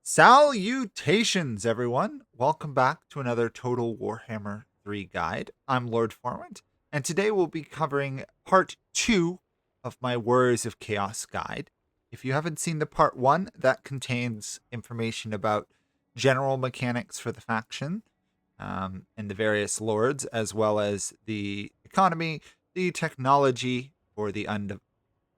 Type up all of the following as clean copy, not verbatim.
Salutations, everyone! Welcome back to another Total Warhammer 3 guide. I'm Lord Forward, and today we'll be covering part 2 of my Warriors of Chaos guide. If you haven't seen the part 1, that contains information about general mechanics for the faction and the various lords, as well as the economy, the technology for the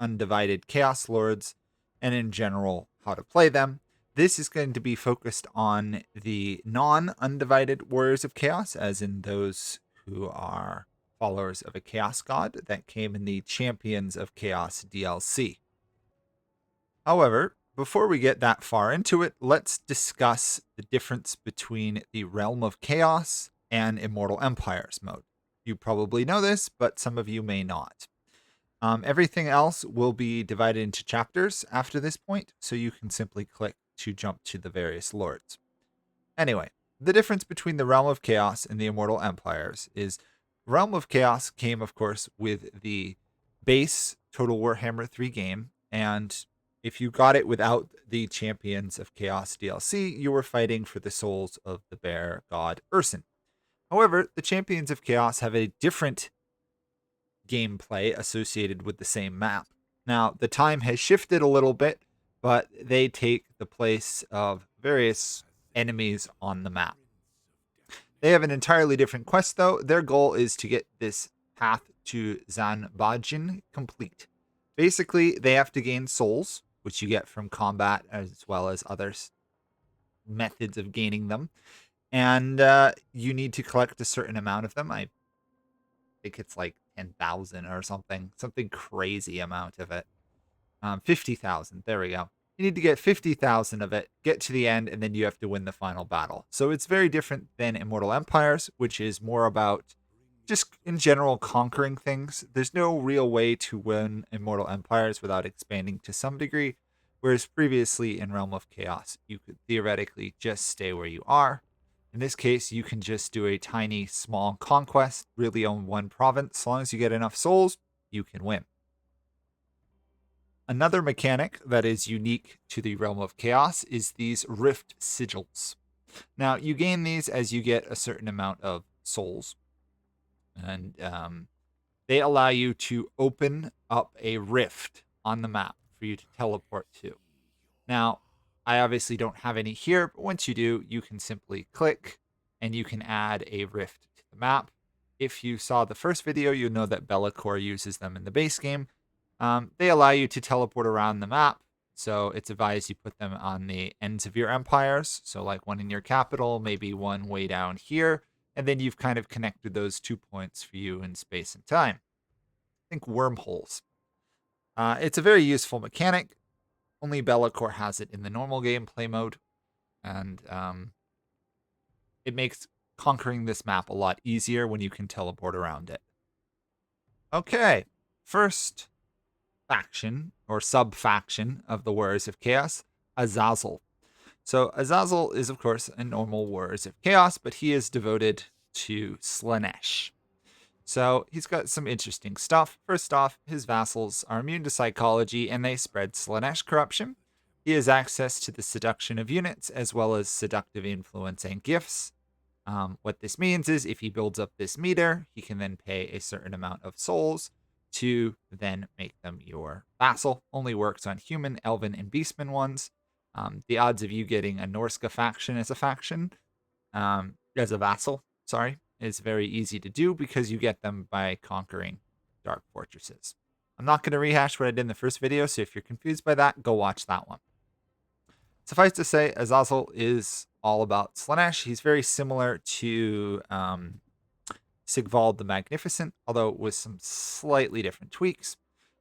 undivided Chaos Lords, and in general, how to play them. This is going to be focused on the non-undivided Warriors of Chaos, as in those who are followers of a Chaos God that came in the Champions of Chaos DLC. However, before we get that far into it, let's discuss the difference between the Realm of Chaos and Immortal Empires mode. You probably know this, but some of you may not. Everything else will be divided into chapters after this point, so you can simply click to jump to the various lords. Anyway, the difference between the Realm of Chaos and the Immortal Empires is Realm of Chaos came, of course, with the base Total Warhammer 3 game, and if you got it without the Champions of Chaos DLC, you were fighting for the souls of the bear god Urson. However, the Champions of Chaos have a different gameplay associated with the same map. Now, the time has shifted a little bit, but they take the place of various enemies on the map. They have an entirely different quest, though. Their goal is to get this path to Zanbajin complete. Basically, they have to gain souls, which you get from combat as well as other methods of gaining them. And you need to collect a certain amount of them. I think it's like 10,000 or something crazy amount of it. 50,000. There we go. You need to get 50,000 of it, get to the end, and then you have to win the final battle. So it's very different than Immortal Empires, which is more about just in general conquering things. There's no real way to win Immortal Empires without expanding to some degree, whereas previously in Realm of Chaos, you could theoretically just stay where you are. In this case, you can just do a tiny, small conquest, really own one province. As long as you get enough souls, you can win. Another mechanic that is unique to the Realm of Chaos is these Rift Sigils. Now, you gain these as you get a certain amount of souls. And they allow you to open up a rift on the map for you to teleport to. Now, I obviously don't have any here, but once you do, you can simply click and you can add a rift to the map. If you saw the first video, you know that Bellicor uses them in the base game. They allow you to teleport around the map, so it's advised you put them on the ends of your empires. So like one in your capital, maybe one way down here, and then you've kind of connected those 2 points for you in space and time. Think wormholes. It's a very useful mechanic. Only Bellicor has it in the normal gameplay mode, and it makes conquering this map a lot easier when you can teleport around it. Okay, first faction or sub-faction of the Warriors of Chaos, Azazel. So Azazel is, of course, a normal Warriors of Chaos, but he is devoted to Slaanesh. So he's got some interesting stuff. First off, his vassals are immune to psychology and they spread Slaanesh corruption. He has access to the seduction of units as well as seductive influence and gifts. What this means is if he builds up this meter, he can then pay a certain amount of souls to then make them your vassal. Only works on human, elven, and beastman ones. The odds of you getting a Norska faction as a faction, as a vassal, is very easy to do because you get them by conquering dark fortresses. I'm not going to rehash what I did in the first video, so if you're confused by that, go watch that one. Suffice to say, Azazel is all about Slaanesh. He's very similar to Sigvald the Magnificent, although with some slightly different tweaks.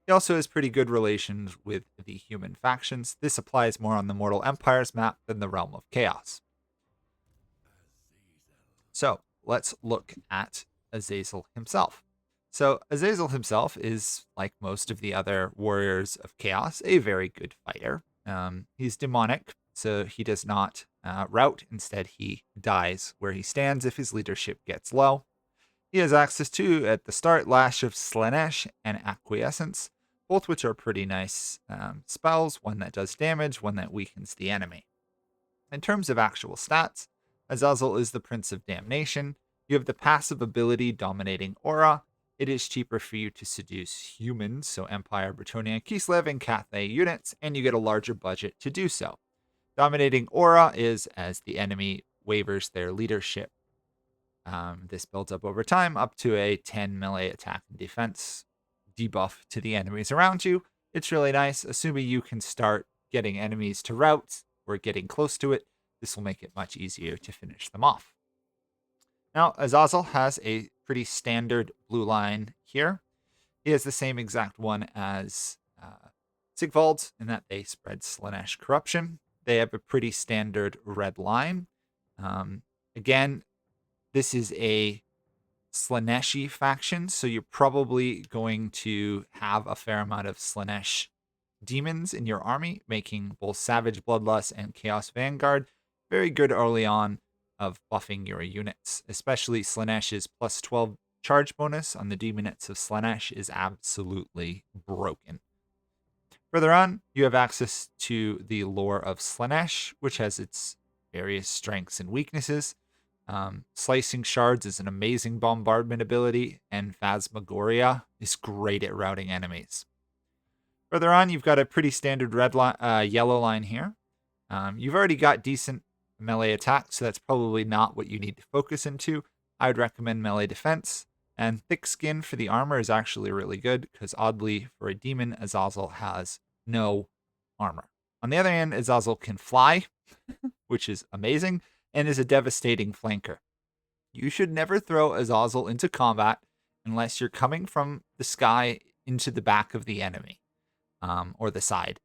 He also has pretty good relations with the human factions. This applies more on the Mortal Empires map than the Realm of Chaos. So, let's look at Azazel himself. So, Azazel himself is, like most of the other Warriors of Chaos, a very good fighter. He's demonic, so he does not rout. Instead, he dies where he stands if his leadership gets low. He has access to, at the start, Lash of Slaanesh and Acquiescence, both which are pretty nice spells, one that does damage, one that weakens the enemy. In terms of actual stats, Azazel is the Prince of Damnation. You have the passive ability Dominating Aura. It is cheaper for you to seduce humans, so Empire, Bretonnia, Kislev, and Cathay units, and you get a larger budget to do so. Dominating Aura is as the enemy wavers their leadership. This builds up over time up to a 10 melee attack and defense debuff to the enemies around you. It's really nice, assuming you can start getting enemies to rout or getting close to it. This will make it much easier to finish them off. Now, Azazel has a pretty standard blue line here. He has the same exact one as Sigvald in that they spread Slaanesh corruption. They have a pretty standard red line. Again, this is a Slaaneshi faction, so you're probably going to have a fair amount of Slaanesh demons in your army, making both Savage Bloodlust and Chaos Vanguard very good early on of buffing your units. Especially Slaanesh's plus 12 charge bonus on the demonets of Slaanesh is absolutely broken. Further on, you have access to the lore of Slaanesh, which has its various strengths and weaknesses. Slicing Shards is an amazing bombardment ability, and Phasmagoria is great at routing enemies. Further on, you've got a pretty standard yellow line here. You've already got decent melee attack, so that's probably not what you need to focus into. I would recommend melee defense, and thick skin for the armor is actually really good, because oddly, for a demon, Azazel has no armor. On the other hand, Azazel can fly, which is amazing, and is a devastating flanker. You should never throw Azazel into combat unless you're coming from the sky into the back of the enemy, or the side.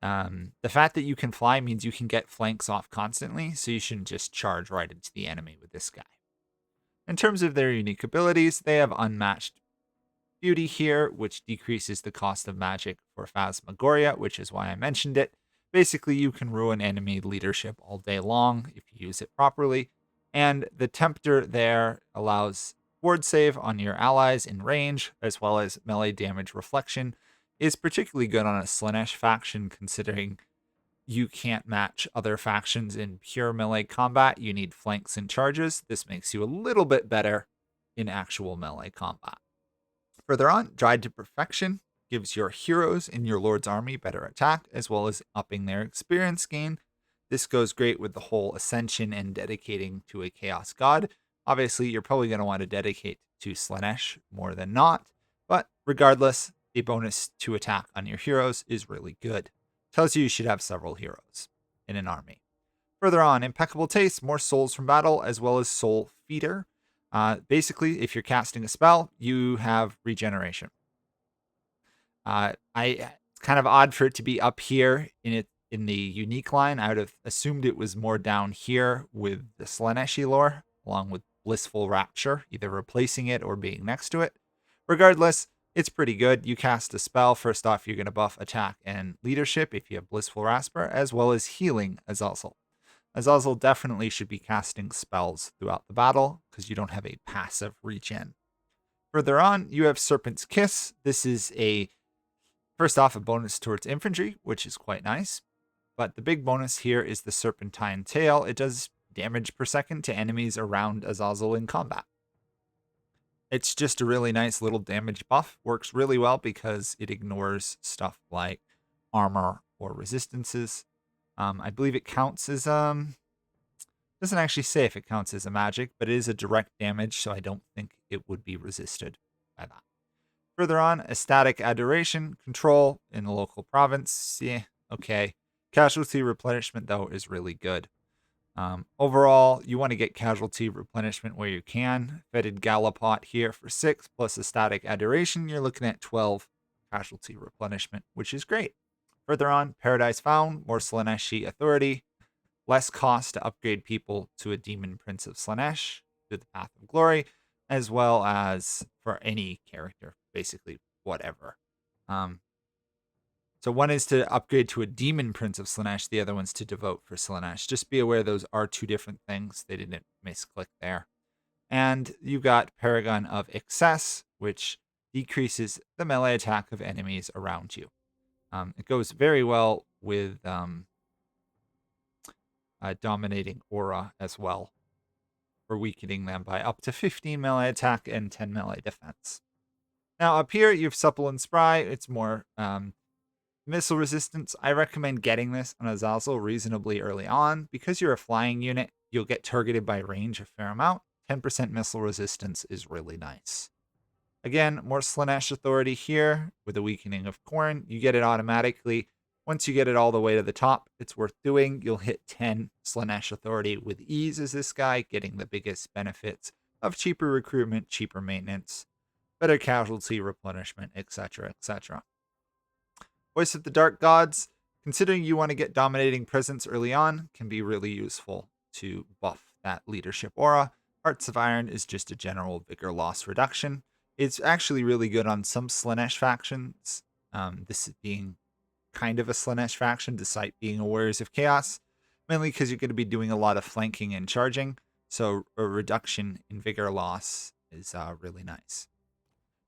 The fact that you can fly means you can get flanks off constantly, so you shouldn't just charge right into the enemy with this guy. In terms of their unique abilities, they have unmatched beauty here, which decreases the cost of magic for Phasmagoria, which is why I mentioned it. Basically, you can ruin enemy leadership all day long if you use it properly. And the Tempter there allows ward save on your allies in range, as well as melee damage reflection. Is particularly good on a Slaanesh faction, considering you can't match other factions in pure melee combat. You need flanks and charges. This makes you a little bit better in actual melee combat. Further on, Dried to Perfection gives your heroes in your Lord's army better attack, as well as upping their experience gain. This goes great with the whole Ascension and dedicating to a Chaos God. Obviously, you're probably going to want to dedicate to Slaanesh more than not, but regardless, the bonus to attack on your heroes is really good. Tells you should have several heroes in an army. Further on, Impeccable Taste, more souls from battle, as well as Soul Feeder. Basically, if you're casting a spell, you have regeneration. It's kind of odd for it to be up here in the unique line. I would have assumed it was more down here with the Slaaneshi lore, along with Blissful Rapture, either replacing it or being next to it. Regardless, it's pretty good. You cast a spell. First off, you're going to buff attack and leadership if you have Blissful Rasper, as well as healing Azazel. Azazel definitely should be casting spells throughout the battle because you don't have a passive regen. Further on, you have Serpent's Kiss. This is first off, a bonus towards infantry, which is quite nice. But the big bonus here is the Serpentine Tail. It does damage per second to enemies around Azazel in combat. It's just a really nice little damage buff. Works really well because it ignores stuff like armor or resistances. I believe it counts as doesn't actually say if it counts as a magic, but it is a direct damage, so I don't think it would be resisted by that. Further on, Ecstatic Adoration, control in the local province. Yeah, okay. Casualty replenishment, though, is really good. Overall, you want to get casualty replenishment where you can. Fetid Gallipot here for 6, plus Ecstatic Adoration. You're looking at 12 casualty replenishment, which is great. Further on, Paradise Found, more Slaaneshi authority. Less cost to upgrade people to a Demon Prince of Slaanesh through the Path of Glory, as well as for any character, basically whatever. So one is to upgrade to a Demon Prince of Slaanesh, the other one's to devote for Slaanesh. Just be aware those are two different things. They didn't misclick there. And you've got Paragon of Excess, which decreases the melee attack of enemies around you. It goes very well with dominating aura as well, for weakening them by up to 15 melee attack and 10 melee defense. Now up here, you have Supple and Spry. It's more missile resistance. I recommend getting this on Azazel reasonably early on. Because you're a flying unit, you'll get targeted by range a fair amount. 10% missile resistance is really nice. Again, more Slaanesh Authority here with the weakening of Khorne. You get it automatically. Once you get it all the way to the top, it's worth doing. You'll hit 10 Slaanesh Authority with ease as this guy, getting the biggest benefits of cheaper recruitment, cheaper maintenance, better casualty replenishment, etc., etc. Voice of the Dark Gods, considering you want to get dominating presence early on, can be really useful to buff that leadership aura. Hearts of Iron is just a general vigor loss reduction. It's actually really good on some Slaanesh factions. This being kind of a Slaanesh faction, despite being a Warriors of Chaos, mainly because you're going to be doing a lot of flanking and charging, so a reduction in vigor loss is really nice.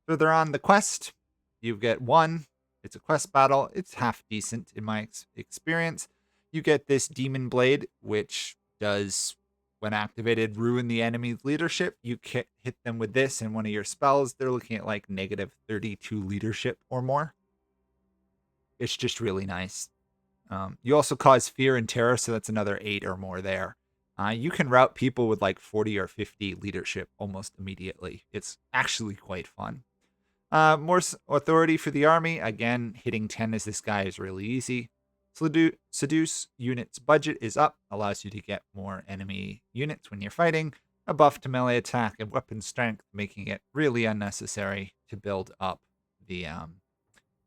Further on the quest, you get one. It's a quest battle. It's half decent in my experience. You get this Demon Blade, which does, when activated, ruin the enemy's leadership. You hit them with this in one of your spells. They're looking at like negative 32 leadership or more. It's just really nice. You also cause fear and terror, so that's another 8 or more there. You can rout people with like 40 or 50 leadership almost immediately. It's actually quite fun. More authority for the army. Again, hitting 10 as this guy is really easy. Seduce units budget is up, allows you to get more enemy units when you're fighting. A buff to melee attack and weapon strength, making it really unnecessary to build up the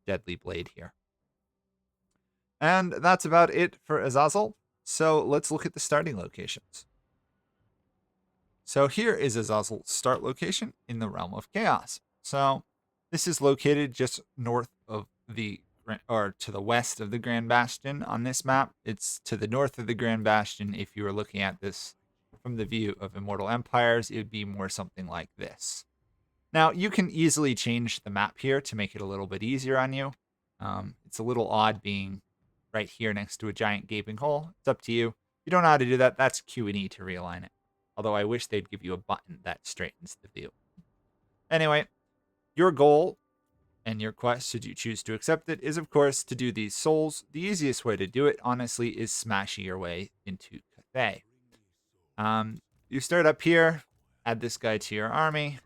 deadly blade here. And that's about it for Azazel. So let's look at the starting locations. So here is Azazel's start location in the Realm of Chaos. So this is located just north of or to the west of the Grand Bastion on this map. It's to the north of the Grand Bastion. If you were looking at this from the view of Immortal Empires, it would be more something like this. Now, you can easily change the map here to make it a little bit easier on you. It's a little odd being right here next to a giant gaping hole. It's up to you. If you don't know how to do that, that's Q and E to realign it. Although I wish they'd give you a button that straightens the view. Anyway, your goal and your quest, should you choose to accept it, is of course to do these souls. The easiest way to do it, honestly, is smashing your way into Cathay. You start up here, add this guy to your army,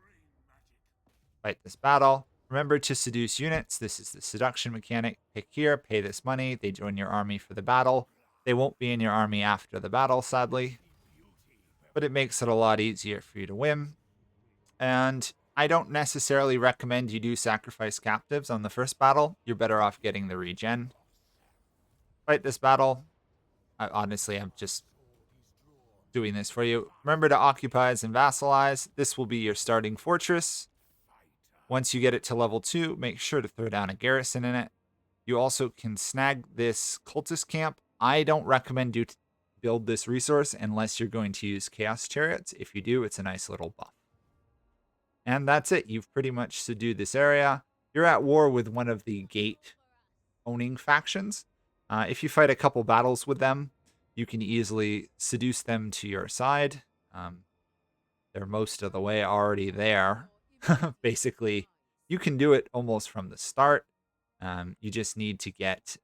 fight this battle. Remember to seduce units. This is the seduction mechanic. Pick here, pay this money. They join your army for the battle. They won't be in your army after the battle, sadly, but it makes it a lot easier for you to win. And I don't necessarily recommend you do sacrifice captives on the first battle. You're better off getting the regen. Fight this battle. Honestly, I'm just doing this for you. Remember to occupize and vassalize. This will be your starting fortress. Once you get it to level 2, make sure to throw down a garrison in it. You also can snag this cultist camp. I don't recommend you build this resource unless you're going to use Chaos Chariots. If you do, it's a nice little buff. And that's it. You've pretty much subdued this area. You're at war with one of the gate-owning factions. If you fight a couple battles with them, you can easily seduce them to your side. They're most of the way already there. Basically, you can do it almost from the start. You just need to get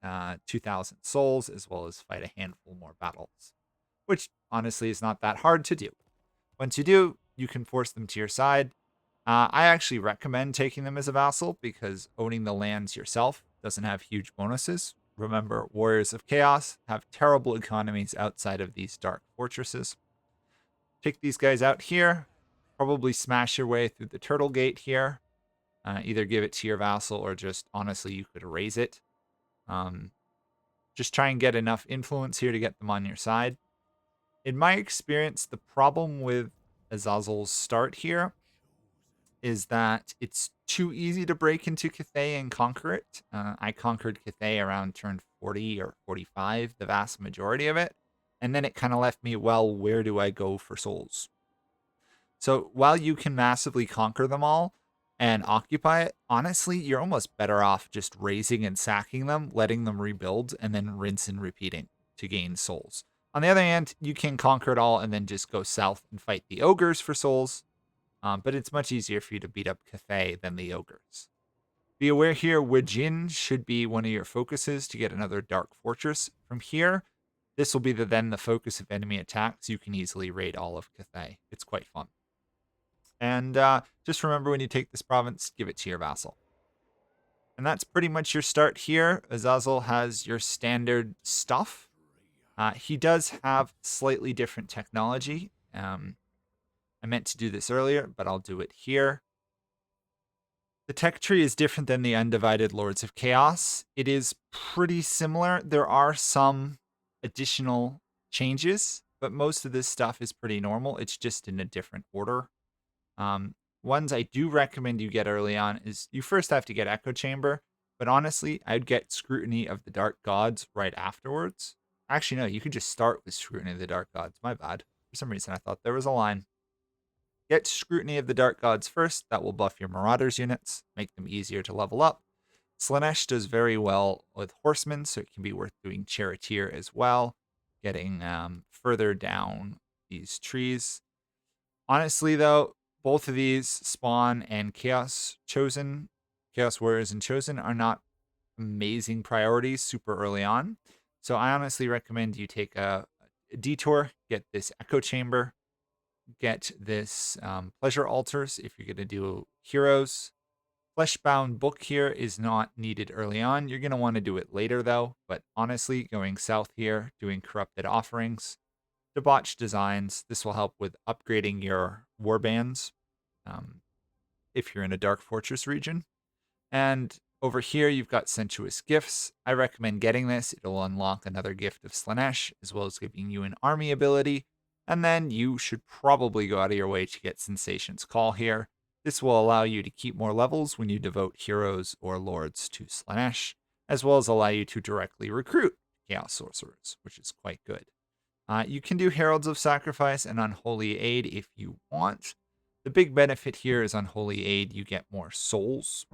2,000 souls as well as fight a handful more battles, which honestly is not that hard to do. Once you do, you can force them to your side. I actually recommend taking them as a vassal because owning the lands yourself doesn't have huge bonuses. Remember, Warriors of Chaos have terrible economies outside of these dark fortresses. Take these guys out here. Probably smash your way through the turtle gate here. Either give it to your vassal or just, honestly, you could erase it. Just try and get enough influence here to get them on your side. In my experience, the problem with Azazel's start here is that it's too easy to break into Cathay and conquer it. I conquered Cathay around turn 40 or 45, the vast majority of it. And then it kind of left me, well, where do I go for souls? So while you can massively conquer them all and occupy it, honestly, you're almost better off just raising and sacking them, letting them rebuild, and then rinse and repeating to gain souls. On the other hand, you can conquer it all and then just go south and fight the ogres for souls. But it's much easier for you to beat up Cathay than the ogres. Be aware here, Wijin should be one of your focuses to get another Dark Fortress. From here, this will be then the focus of enemy attacks. You can easily raid all of Cathay. It's quite fun. And just remember, when you take this province, give it to your vassal. And that's pretty much your start here. Azazel has your standard stuff. He does have slightly different technology. I meant to do this earlier, but I'll do it here. The tech tree is different than the Undivided Lords of Chaos. It is pretty similar. There are some additional changes, but most of this stuff is pretty normal. It's just in a different order. Ones I do recommend you get early on is you first have to get Echo Chamber, but honestly, I'd get Scrutiny of the Dark Gods right afterwards. Actually, no, you could just start with Scrutiny of the Dark Gods. My bad. For some reason, I thought there was a line. Get Scrutiny of the Dark Gods first. That will buff your Marauders units, make them easier to level up. Slaanesh does very well with Horsemen, so it can be worth doing Charioteer as well, getting further down these trees. Honestly, though, both of these, Spawn and Chaos Warriors and Chosen, are not amazing priorities super early on. So I honestly recommend you take a detour, get this Echo Chamber, get this Pleasure Altars if you're going to do heroes. Fleshbound Book here is not needed early on. You're going to want to do it later, though. But honestly, going south here, doing Corrupted Offerings, Debauched Designs, this will help with upgrading your warbands if you're in a Dark Fortress region. And over here, you've got Sensuous Gifts. I recommend getting this. It'll unlock another gift of Slaanesh, as well as giving you an army ability. And then you should probably go out of your way to get Sensation's Call here. This will allow you to keep more levels when you devote heroes or lords to Slaanesh, as well as allow you to directly recruit Chaos Sorcerers, which is quite good. You can do Heralds of Sacrifice and Unholy Aid if you want. The big benefit here is Unholy Aid. You get more souls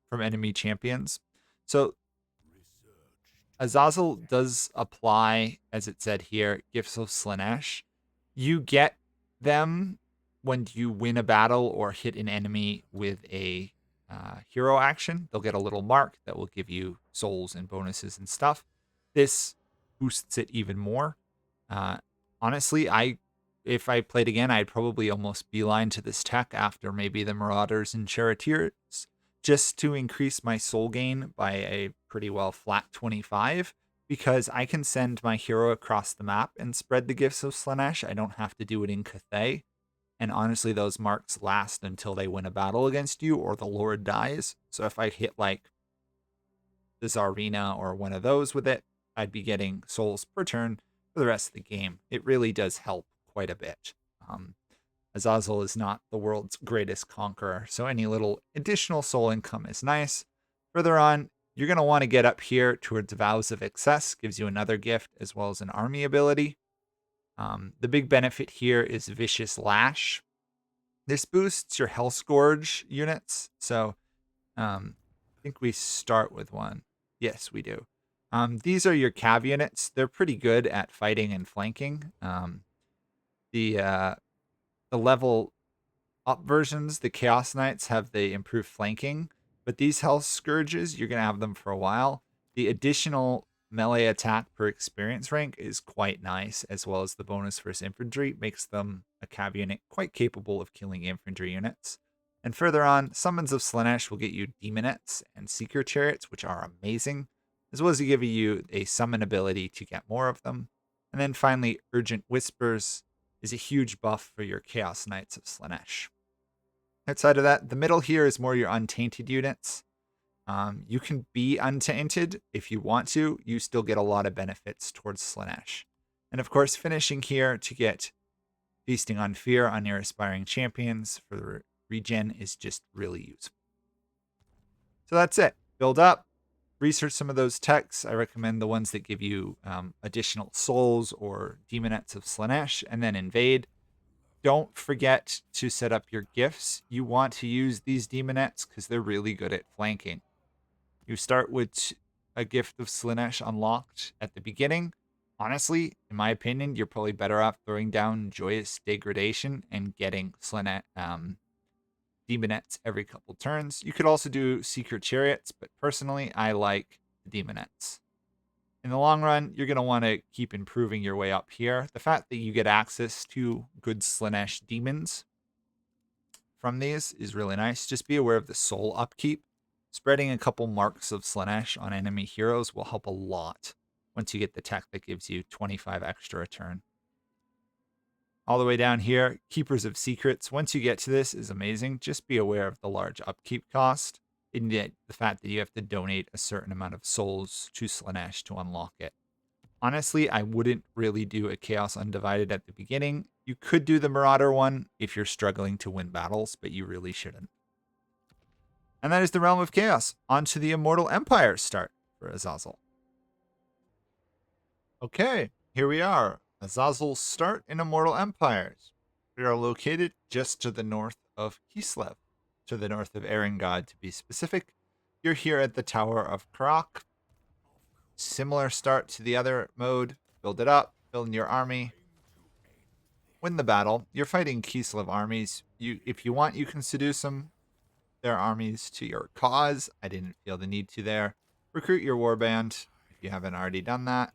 from enemy champions. So Azazel does apply, as it said here, Gifts of Slaanesh. You get them when you win a battle or hit an enemy with a hero action. They'll get a little mark that will give you souls and bonuses and stuff. This boosts it even more. Honestly, if I played again, I'd probably almost beeline to this tech after maybe the Marauders and Charioteers, just to increase my soul gain by a pretty well flat 25, because I can send my hero across the map and spread the Gifts of Slaanesh. I don't have to do it in Cathay. And honestly, those marks last until they win a battle against you or the Lord dies. So if I hit like the Tsarina or one of those with it, I'd be getting souls per turn for the rest of the game. It really does help quite a bit. Azazel is not the world's greatest conqueror, so any little additional soul income is nice. Further on, you're going to want to get up here towards Vows of Excess, gives you another gift as well as an army ability. The big benefit here is Vicious Lash. This boosts your Hell Scourge units, so I think we start with one. Yes, we do. These are your Cav units. They're pretty good at fighting and flanking. The level up versions, the Chaos Knights, have the improved flanking, but these Health Scourges, you're going to have them for a while. The additional melee attack per experience rank is quite nice, as well as the bonus versus infantry makes them a Cav unit quite capable of killing infantry units. And further on, Summons of Slaanesh will get you Demonettes and Seeker Chariots, which are amazing, as well as to give you a summon ability to get more of them. And then finally, Urgent Whispers is a huge buff for your Chaos Knights of Slaanesh. Outside of that, the middle here is more your Untainted units. You can be Untainted if you want to. You still get a lot of benefits towards Slaanesh. And of course, finishing here to get Feasting on Fear on your Aspiring Champions for the regen is just really useful. So that's it. Build up. Research some of those techs. I recommend the ones that give you additional souls or Demonettes of Slaanesh, and then invade. Don't forget to set up your gifts. You want to use these Demonettes because they're really good at flanking. You start with a gift of Slaanesh unlocked at the beginning. Honestly, in my opinion, you're probably better off throwing down Joyous Degradation and getting Demonettes every couple turns. You could also do Secret Chariots, but personally, I like the Demonettes. In the long run, you're going to want to keep improving your way up here. The fact that you get access to good Slaanesh demons from these is really nice. Just be aware of the soul upkeep. Spreading a couple marks of Slaanesh on enemy heroes will help a lot once you get the tech that gives you 25 extra a turn. All the way down here, Keepers of Secrets. Once you get to this is amazing. Just be aware of the large upkeep cost and the fact that you have to donate a certain amount of souls to Slaanesh to unlock it. Honestly, I wouldn't really do a Chaos Undivided at the beginning. You could do the Marauder one if you're struggling to win battles, but you really shouldn't. And that is the Realm of Chaos. On to the Immortal Empire start for Azazel. Okay, here we are. Azazel Start in Immortal Empires. We are located just to the north of Kislev, to the north of Erengod to be specific. You're here at the Tower of Karak. Similar start to the other mode. Build it up, build in your army. Win the battle. You're fighting Kislev armies. If you want, you can seduce them, their armies to your cause. I didn't feel the need to there. Recruit your warband if you haven't already done that.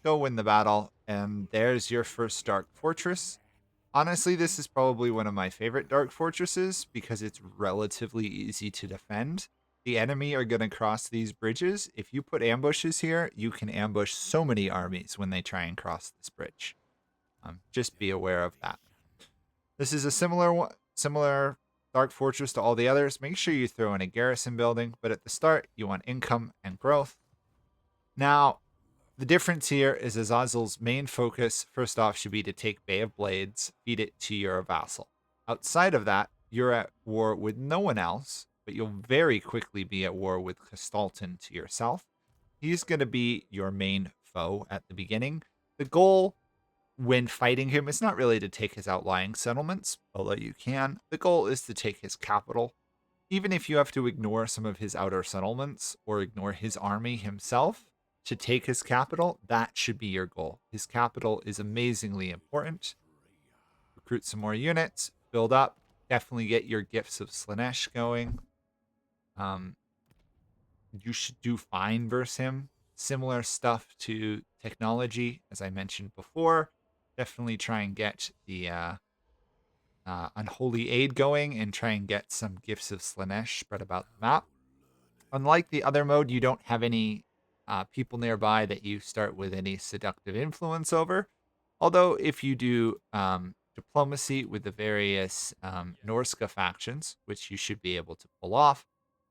Go win the battle, and there's your first Dark Fortress. Honestly, this is probably one of my favorite Dark Fortresses because it's relatively easy to defend. The enemy are going to cross these bridges. If you put ambushes here, you can ambush so many armies when they try and cross this bridge. Just be aware of that. This is a similar Dark Fortress to all the others. Make sure you throw in a garrison building, but at the start, you want income and growth. Now, the difference here is Azazel's main focus, first off, should be to take Bay of Blades, feed it to your vassal. Outside of that, you're at war with no one else, but you'll very quickly be at war with Castalton to yourself. He's going to be your main foe at the beginning. The goal when fighting him is not really to take his outlying settlements, although you can. The goal is to take his capital. Even if you have to ignore some of his outer settlements or ignore his army himself, to take his capital, that should be your goal. His capital is amazingly important. Recruit some more units, build up, definitely get your gifts of Slaanesh going. You should do fine versus him. Similar stuff to technology, as I mentioned before. Definitely try and get the Unholy Aid going and try and get some gifts of Slaanesh spread about the map. Unlike the other mode, you don't have any people nearby that you start with any seductive influence over. Although if you do diplomacy with the various Norska factions, which you should be able to pull off,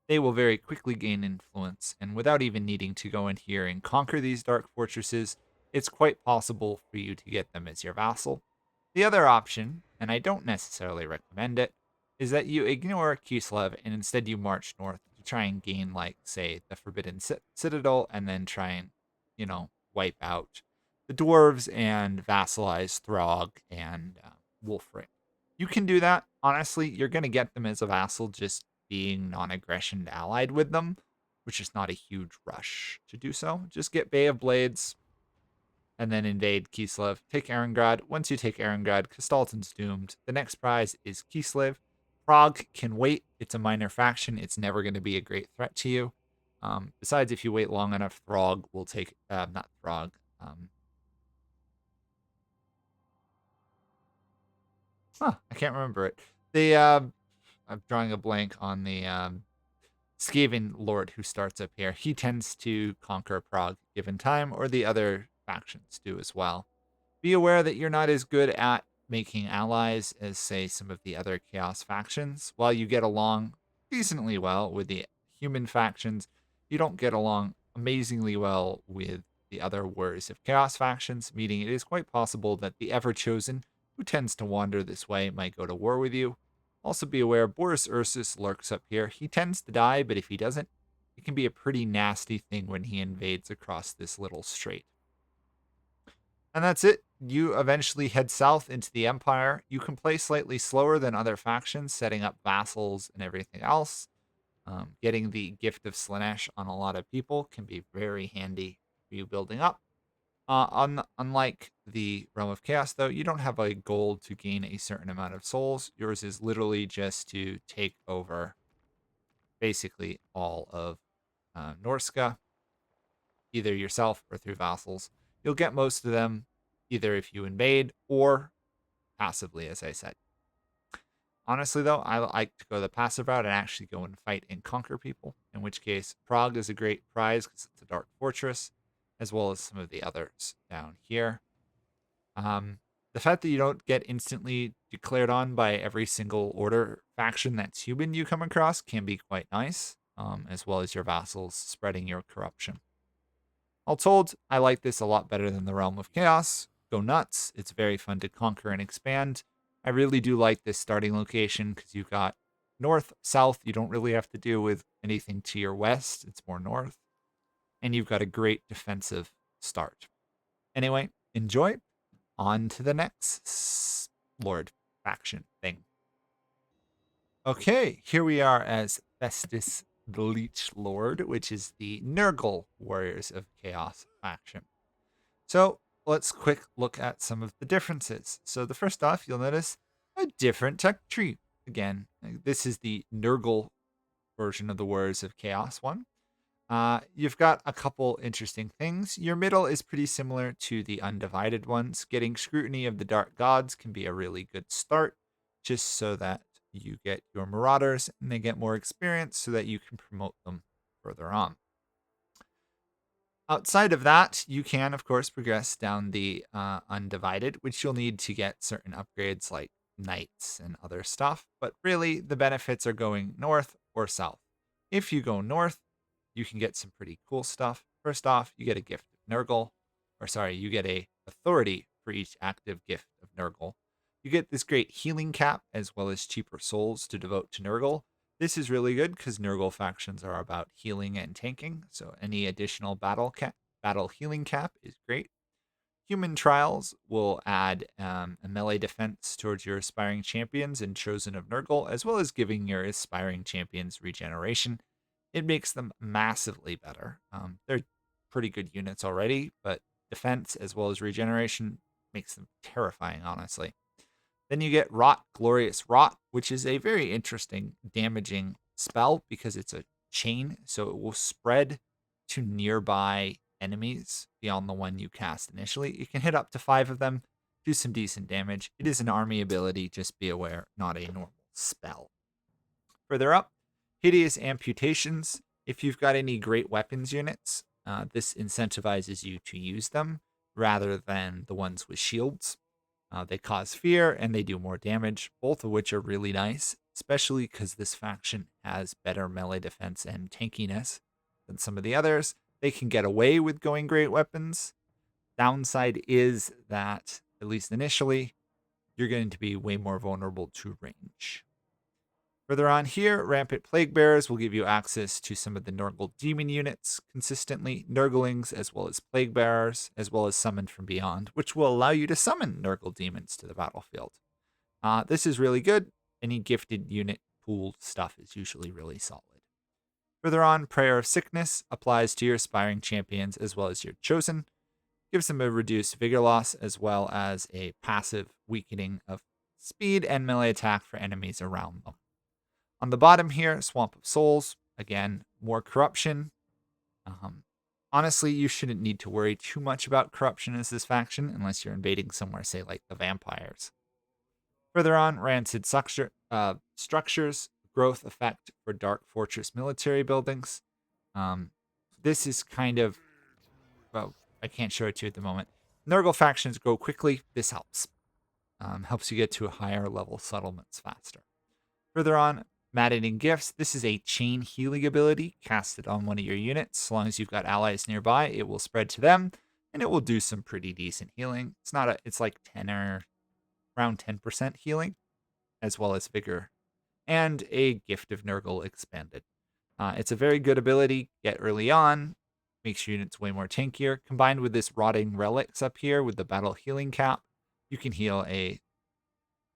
they will very quickly gain influence. And without even needing to go in here and conquer these dark fortresses, it's quite possible for you to get them as your vassal. The other option, and I don't necessarily recommend it, is that you ignore Kislev and instead you march north to try and gain, like, say, the Forbidden Citadel, and then try and, wipe out the dwarves and vassalize Throg and Wolfric. You can do that. Honestly, you're going to get them as a vassal just being non-aggression allied with them, which is not a huge rush to do so. Just get Bay of Blades and then invade Kislev. Take Erengod. Once you take Erengod, Castalton's doomed. The next prize is Kislev. Prague can wait. It's a minor faction. It's never going to be a great threat to you. Besides, if you wait long enough, Throg will take... not Throg. I can't remember it. I'm drawing a blank on the Skaven Lord who starts up here. He tends to conquer Prague given time, or the other factions do as well. Be aware that you're not as good at making allies as, say, some of the other Chaos factions. While you get along decently well with the human factions, you don't get along amazingly well with the other Warriors of Chaos factions, meaning it is quite possible that the Ever-Chosen, who tends to wander this way, might go to war with you. Also be aware, Boris Ursus lurks up here. He tends to die, but if he doesn't, it can be a pretty nasty thing when he invades across this little strait. And that's it. You eventually head south into the Empire. You can play slightly slower than other factions, setting up vassals and everything else. Getting the gift of Slaanesh on a lot of people can be very handy for you building up. Unlike the Realm of Chaos, though, you don't have a goal to gain a certain amount of souls. Yours is literally just to take over basically all of Norska, either yourself or through vassals. You'll get most of them either if you invade or passively, as I said. Honestly, though, I like to go the passive route and actually go and fight and conquer people, in which case Prague is a great prize because it's a dark fortress, as well as some of the others down here. The fact that you don't get instantly declared on by every single order faction that's human you come across can be quite nice, as well as your vassals spreading your corruption. All told, I like this a lot better than the Realm of Chaos. Go nuts. It's very fun to conquer and expand. I really do like this starting location because you've got north, south. You don't really have to deal with anything to your west. It's more north. And you've got a great defensive start. Anyway, enjoy. On to the next Lord faction thing. Okay, here we are as Festus the Leech Lord, which is the Nurgle Warriors of Chaos faction. So let's quick look at some of the differences. So the first off, you'll notice a different tech tree. Again, this is the Nurgle version of the Warriors of Chaos one. You've got a couple interesting things. Your middle is pretty similar to the Undivided ones. Getting Scrutiny of the Dark Gods can be a really good start, just so that you get your Marauders and they get more experience so that you can promote them further on. Outside of that, you can, of course, progress down the Undivided, which you'll need to get certain upgrades like Knights and other stuff. But really, the benefits are going north or south. If you go north, you can get some pretty cool stuff. First off, you get a gift of Nurgle, you get a authority for each active gift of Nurgle. You get this great healing cap as well as cheaper souls to devote to Nurgle. This is really good because Nurgle factions are about healing and tanking, so any additional battle healing cap is great. Human Trials will add a melee defense towards your aspiring champions and Chosen of Nurgle, as well as giving your aspiring champions regeneration. It makes them massively better. They're pretty good units already, but defense as well as regeneration makes them terrifying, honestly. Then you get Rot, Glorious Rot, which is a very interesting damaging spell because it's a chain, so it will spread to nearby enemies beyond the one you cast initially. You can hit up to 5 of them, do some decent damage. It is an army ability, just be aware, not a normal spell. Further up, Hideous Amputations. If you've got any great weapons units, this incentivizes you to use them rather than the ones with shields. They cause fear and they do more damage, both of which are really nice, especially because this faction has better melee defense and tankiness than some of the others. They can get away with going great weapons. Downside is that, at least initially, you're going to be way more vulnerable to range. Further on here, Rampant Plague Bearers will give you access to some of the Nurgle demon units consistently, Nurglings as well as Plague Bearers, as well as Summoned from Beyond, which will allow you to summon Nurgle demons to the battlefield. This is really good. Any gifted unit pooled stuff is usually really solid. Further on, Prayer of Sickness applies to your aspiring champions as well as your chosen. Gives them a reduced vigor loss as well as a passive weakening of speed and melee attack for enemies around them. On the bottom here, Swamp of Souls. Again, more corruption. Honestly, you shouldn't need to worry too much about corruption as this faction unless you're invading somewhere, say, like the vampires. Further on, Rancid Structures. Growth effect for Dark Fortress military buildings. This is kind of... well, I can't show it to you at the moment. Nurgle factions grow quickly. This helps. Helps you get to a higher level settlements faster. Further on, Maddening Gifts. This is a chain healing ability casted on one of your units. As long as you've got allies nearby, it will spread to them, and it will do some pretty decent healing. It's like 10 or around 10% healing, as well as vigor, and a Gift of Nurgle expanded. It's a very good ability. Get early on, makes your units way more tankier. Combined with this Rotting Relics up here with the battle healing cap, you can heal a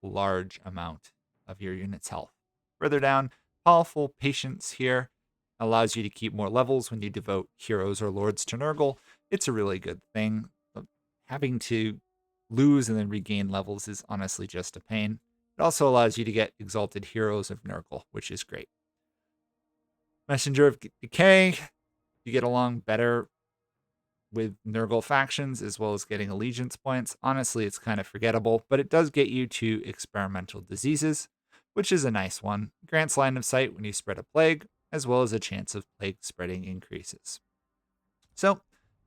large amount of your unit's health. Further down, Powerful Patience here allows you to keep more levels when you devote heroes or lords to Nurgle. It's a really good thing. having to lose and then regain levels is honestly just a pain. It also allows you to get Exalted Heroes of Nurgle, which is great. Messenger of Decay, you get along better with Nurgle factions as well as getting allegiance points. Honestly, it's kind of forgettable, but it does get you to Experimental Diseases, which is a nice one. Grants line of sight when you spread a plague, as well as a chance of plague spreading increases. So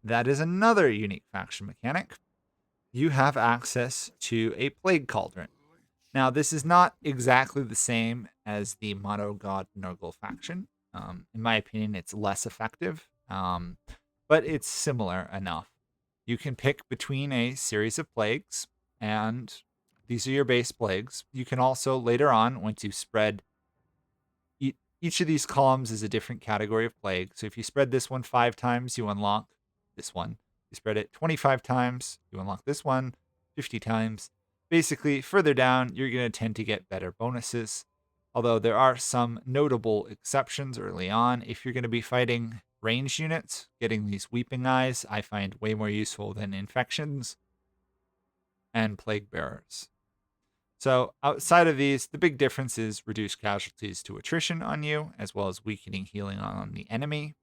that is another unique faction mechanic. You have access to a Plague Cauldron. Now, this is not exactly the same as the Mono God Nurgle faction. In my opinion, it's less effective, but it's similar enough. You can pick between a series of plagues, and these are your base plagues. You can also, later on, once you spread, each of these columns is a different category of plague. So if you spread this one 5 times, you unlock this one. You spread it 25 times, you unlock this one, 50 times. Basically, further down, you're going to tend to get better bonuses. Although there are some notable exceptions early on. If you're going to be fighting ranged units, getting these Weeping Eyes, I find way more useful than Infections and Plague Bearers. So outside of these, the big difference is reduced casualties to attrition on you, as well as weakening healing on the enemy.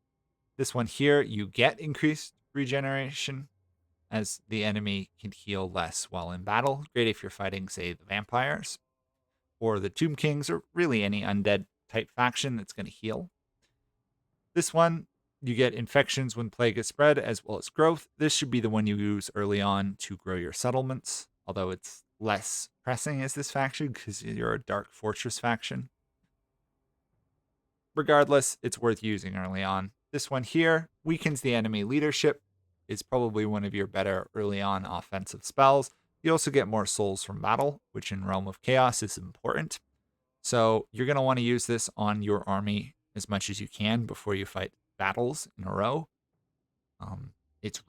This one here, you get increased regeneration as the enemy can heal less while in battle. Great if you're fighting, say, the vampires or the Tomb Kings, or really any undead type faction that's going to heal. This one, you get infections when plague is spread, as well as growth. This should be the one you use early on to grow your settlements, although it's less pressing as this faction because you're a Dark Fortress faction. Regardless, it's worth using early on. This one here weakens the enemy leadership. Is probably one of your better early on offensive spells. You also get more souls from battle, which in Realm of Chaos is important. So you're going to want to use this on your army as much as you can before you fight battles in a row. It's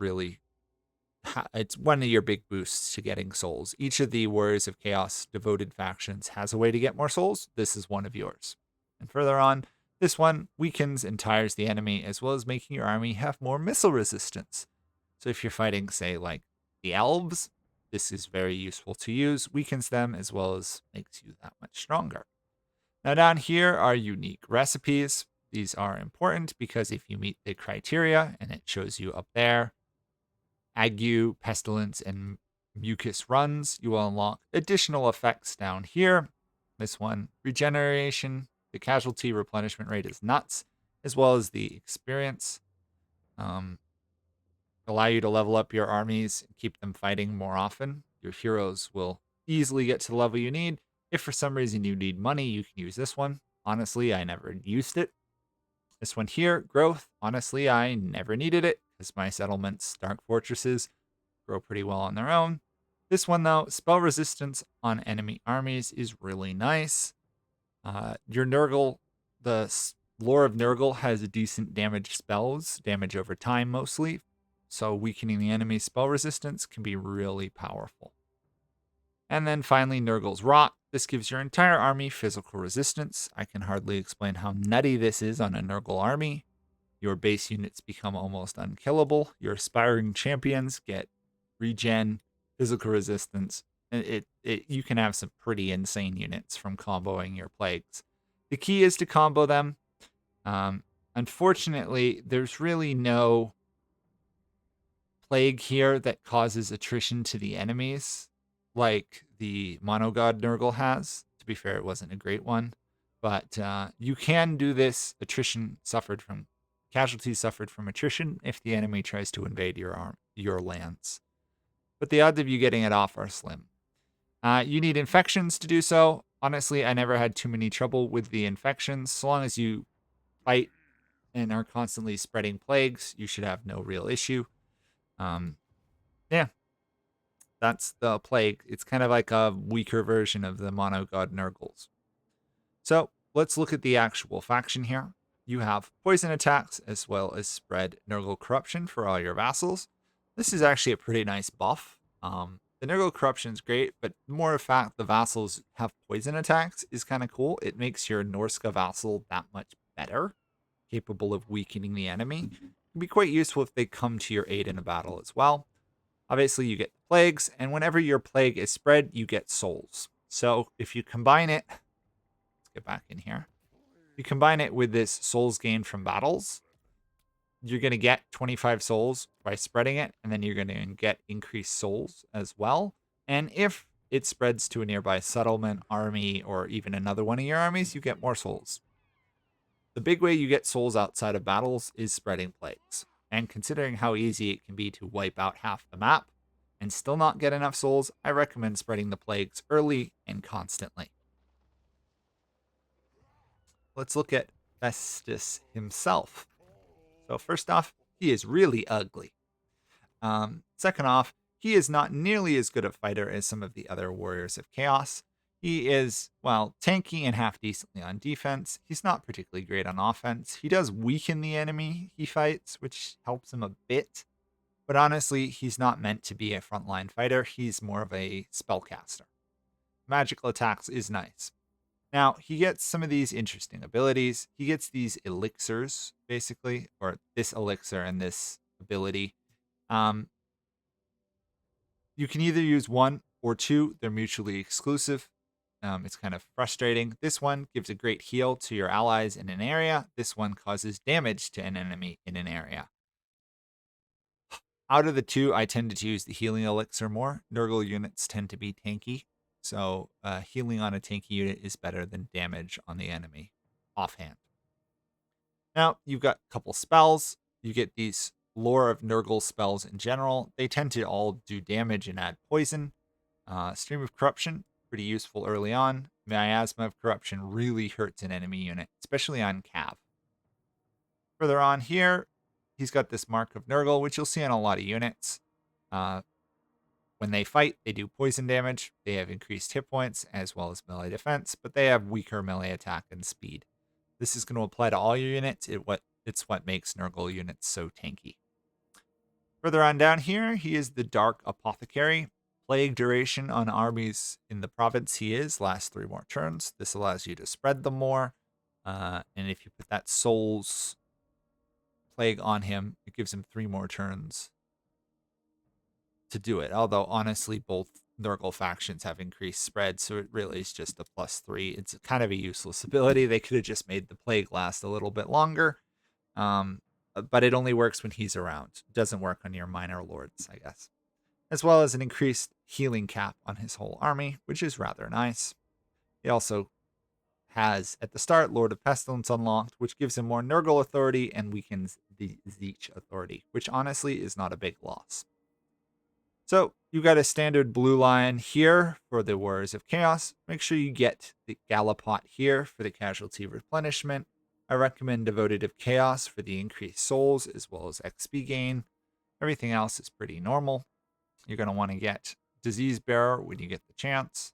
one of your big boosts to getting souls. Each of the Warriors of Chaos devoted factions has a way to get more souls. This is one of yours. And further on, this one weakens and tires the enemy, as well as making your army have more missile resistance. So if you're fighting, say, like the elves, this is very useful to use. Weakens them as well as makes you that much stronger. Now down here are unique recipes. These are important because if you meet the criteria, and it shows you up there, ague, pestilence, and mucus runs, you will unlock additional effects down here. This one, regeneration. The casualty replenishment rate is nuts, as well as the experience. Allow you to level up your armies and keep them fighting more often. Your heroes will easily get to the level you need. If for some reason you need money, you can use this one. Honestly, I never used it. This one here, growth. Honestly, I never needed it because my settlements, Dark Fortresses, grow pretty well on their own. This one, though, spell resistance on enemy armies is really nice. Your Nurgle, the Lore of Nurgle has decent damage spells, damage over time mostly. So weakening the enemy's spell resistance can be really powerful. And then finally, Nurgle's Rot. This gives your entire army physical resistance. I can hardly explain how nutty this is on a Nurgle army. Your base units become almost unkillable. Your aspiring champions get regen, physical resistance. You can have some pretty insane units from comboing your plagues. The key is to combo them. Unfortunately, there's really no plague here that causes attrition to the enemies like the Monogod Nurgle has. To be fair, it wasn't a great one. But you can do this casualties suffered from attrition if the enemy tries to invade your lands. But the odds of you getting it off are slim. You need infections to do so. Honestly, I never had too many trouble with the infections. So long as you fight and are constantly spreading plagues, you should have no real issue. Yeah, that's the plague. It's kind of like a weaker version of the Monogod Nurgles. So let's look at the actual faction here. You have poison attacks as well as spread Nurgle corruption for all your vassals. This is actually a pretty nice buff. The Nurgle corruption is great, but more of fact the vassals have poison attacks is kind of cool. It makes your Norska vassal that much better, capable of weakening the enemy. It can be quite useful if they come to your aid in a battle as well. Obviously, you get plagues, and whenever your plague is spread, you get souls. So if you combine it, let's get back in here. You combine it with this souls gained from battles, you're going to get 25 souls by spreading it, and then you're going to get increased souls as well. And if it spreads to a nearby settlement, army, or even another one of your armies, you get more souls. The big way you get souls outside of battles is spreading plagues. And considering how easy it can be to wipe out half the map and still not get enough souls, I recommend spreading the plagues early and constantly. Let's look at Festus himself. So first off, he is really ugly. Second off, he is not nearly as good a fighter as some of the other Warriors of Chaos. He is, well, tanky and half decently on defense. He's not particularly great on offense. He does weaken the enemy he fights, which helps him a bit. But honestly, he's not meant to be a frontline fighter. He's more of a spellcaster. Magical attacks is nice. Now, he gets some of these interesting abilities. He gets these elixirs, basically, or this elixir and this ability. You can either use one or two. They're mutually exclusive. It's kind of frustrating. This one gives a great heal to your allies in an area. This one causes damage to an enemy in an area. Out of the two, I tend to use the healing elixir more. Nurgle units tend to be tanky, so healing on a tanky unit is better than damage on the enemy offhand. Now, you've got a couple spells. You get these Lore of Nurgle spells in general. They tend to all do damage and add poison. Stream of Corruption, pretty useful early on. Miasma of Corruption really hurts an enemy unit, especially on Cav. Further on here, he's got this Mark of Nurgle, which you'll see on a lot of units. When they fight, they do poison damage. They have increased hit points as well as melee defense, but they have weaker melee attack and speed. This is going to apply to all your units. It's what makes Nurgle units so tanky. Further on down here, he is the Dark Apothecary. Plague duration on armies in the province he is lasts 3 more turns. This allows you to spread them more. And if you put that Soul's Plague on him, it gives him 3 more turns to do it. Although, honestly, both Nurgle factions have increased spread, so it really is just a +3. It's kind of a useless ability. They could have just made the Plague last a little bit longer. But it only works when he's around. It doesn't work on your minor lords, I guess. As well as an increased healing cap on his whole army, which is rather nice. He also has, at the start, Lord of Pestilence unlocked, which gives him more Nurgle authority and weakens the Zeech authority, which honestly is not a big loss. So you got a standard blue line here for the Warriors of Chaos. Make sure you get the Gallipot here for the casualty replenishment. I recommend Devoted of Chaos for the increased souls as well as XP gain. Everything else is pretty normal. You're going to want to get Disease Bearer when you get the chance.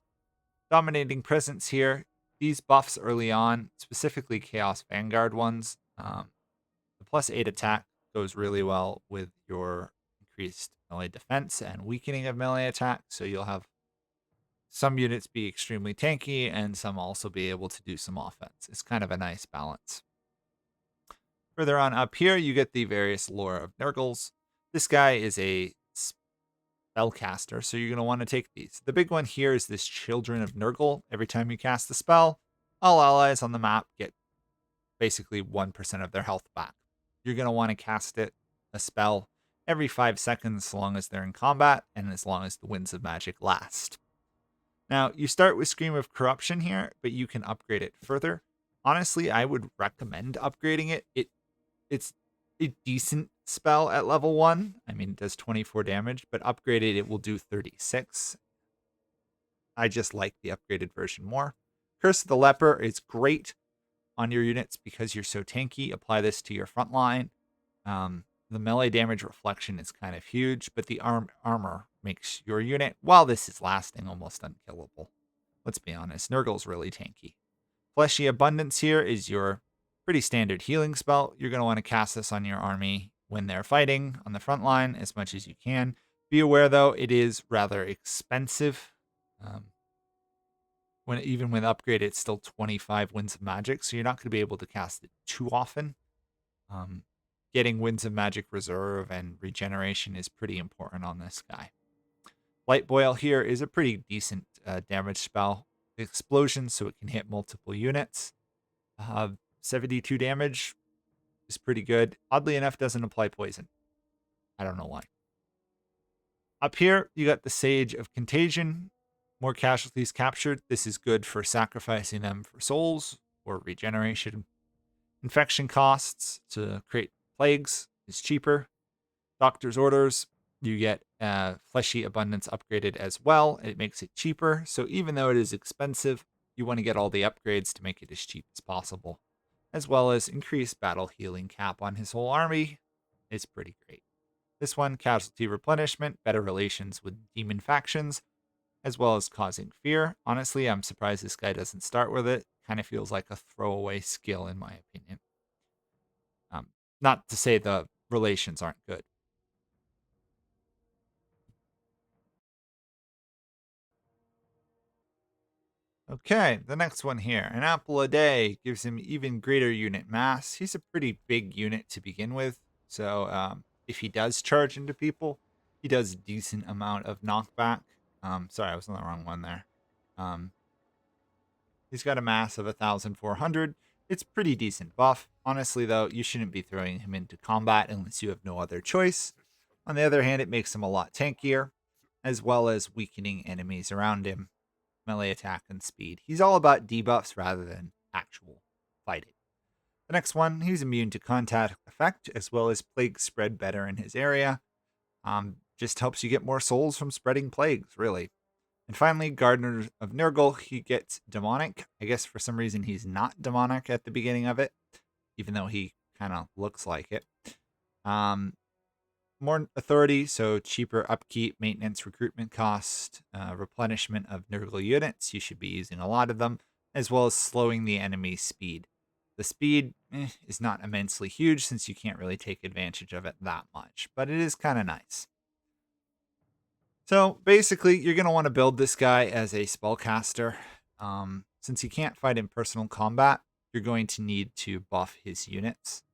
Dominating Presence here. These buffs early on, specifically Chaos Vanguard ones, the +8 attack goes really well with your increased melee defense and weakening of melee attack. So you'll have some units be extremely tanky and some also be able to do some offense. It's kind of a nice balance. Further on up here, you get the various Lore of Nurgles. This guy is a spellcaster, so you're going to want to take these. The big one here is this Children of Nurgle. Every time you cast a spell, all allies on the map get basically 1% of their health back. You're going to want to cast a spell every 5 seconds so long as they're in combat and as long as the winds of magic last. Now, you start with Scream of Corruption here, but you can upgrade it further. Honestly, I would recommend upgrading it. It's a decent spell at level 1. I mean, it does 24 damage, but upgraded, it will do 36. I just like the upgraded version more. Curse of the Leper is great on your units because you're so tanky. Apply this to your front line. The melee damage reflection is kind of huge, but the armor makes your unit, while this is lasting, almost unkillable. Let's be honest, Nurgle's really tanky. Fleshy Abundance here is your pretty standard healing spell. You're going to want to cast this on your army when they're fighting on the front line as much as you can. Be aware, though, it is rather expensive. Even with upgrade, it's still 25 winds of magic, so you're not going to be able to cast it too often. getting Winds of Magic Reserve and regeneration is pretty important on this guy. Light Boil here is a pretty decent damage spell. Explosion, so it can hit multiple units. 72 damage is pretty good. Oddly enough, doesn't apply poison. I don't know why. Up here, you got the Sage of Contagion. More casualties captured. This is good for sacrificing them for souls or regeneration. Infection costs to create plagues is cheaper. Doctor's Orders, you get Fleshy Abundance upgraded as well. It makes it cheaper. So even though it is expensive, you want to get all the upgrades to make it as cheap as possible. As well as increased battle healing cap on his whole army. It's pretty great. This one, Casualty Replenishment, better relations with demon factions, as well as causing fear. Honestly, I'm surprised this guy doesn't start with it. Kind of feels like a throwaway skill in my opinion. Not to say the relations aren't good. Okay, the next one here. An apple a day gives him even greater unit mass. He's a pretty big unit to begin with. So if he does charge into people, he does a decent amount of knockback. Sorry, I was on the wrong one there. He's got a mass of 1,400. It's pretty decent buff. Honestly, though, you shouldn't be throwing him into combat unless you have no other choice. On the other hand, it makes him a lot tankier, as well as weakening enemies around him. Melee attack and speed. He's all about debuffs rather than actual fighting. The next one, he's immune to contact effect, as well as plague spread better in his area. Just helps you get more souls from spreading plagues, really. And finally, Gardener of Nurgle, he gets demonic. I guess for some reason he's not demonic at the beginning of it, even though he kind of looks like it. More authority, so cheaper upkeep, maintenance, recruitment cost, replenishment of Nurgle units. You should be using a lot of them, as well as slowing the enemy's speed. The speed is not immensely huge since you can't really take advantage of it that much, but it is kind of nice. So basically, you're going to want to build this guy as a spellcaster. Since he can't fight in personal combat, you're going to need to buff his units.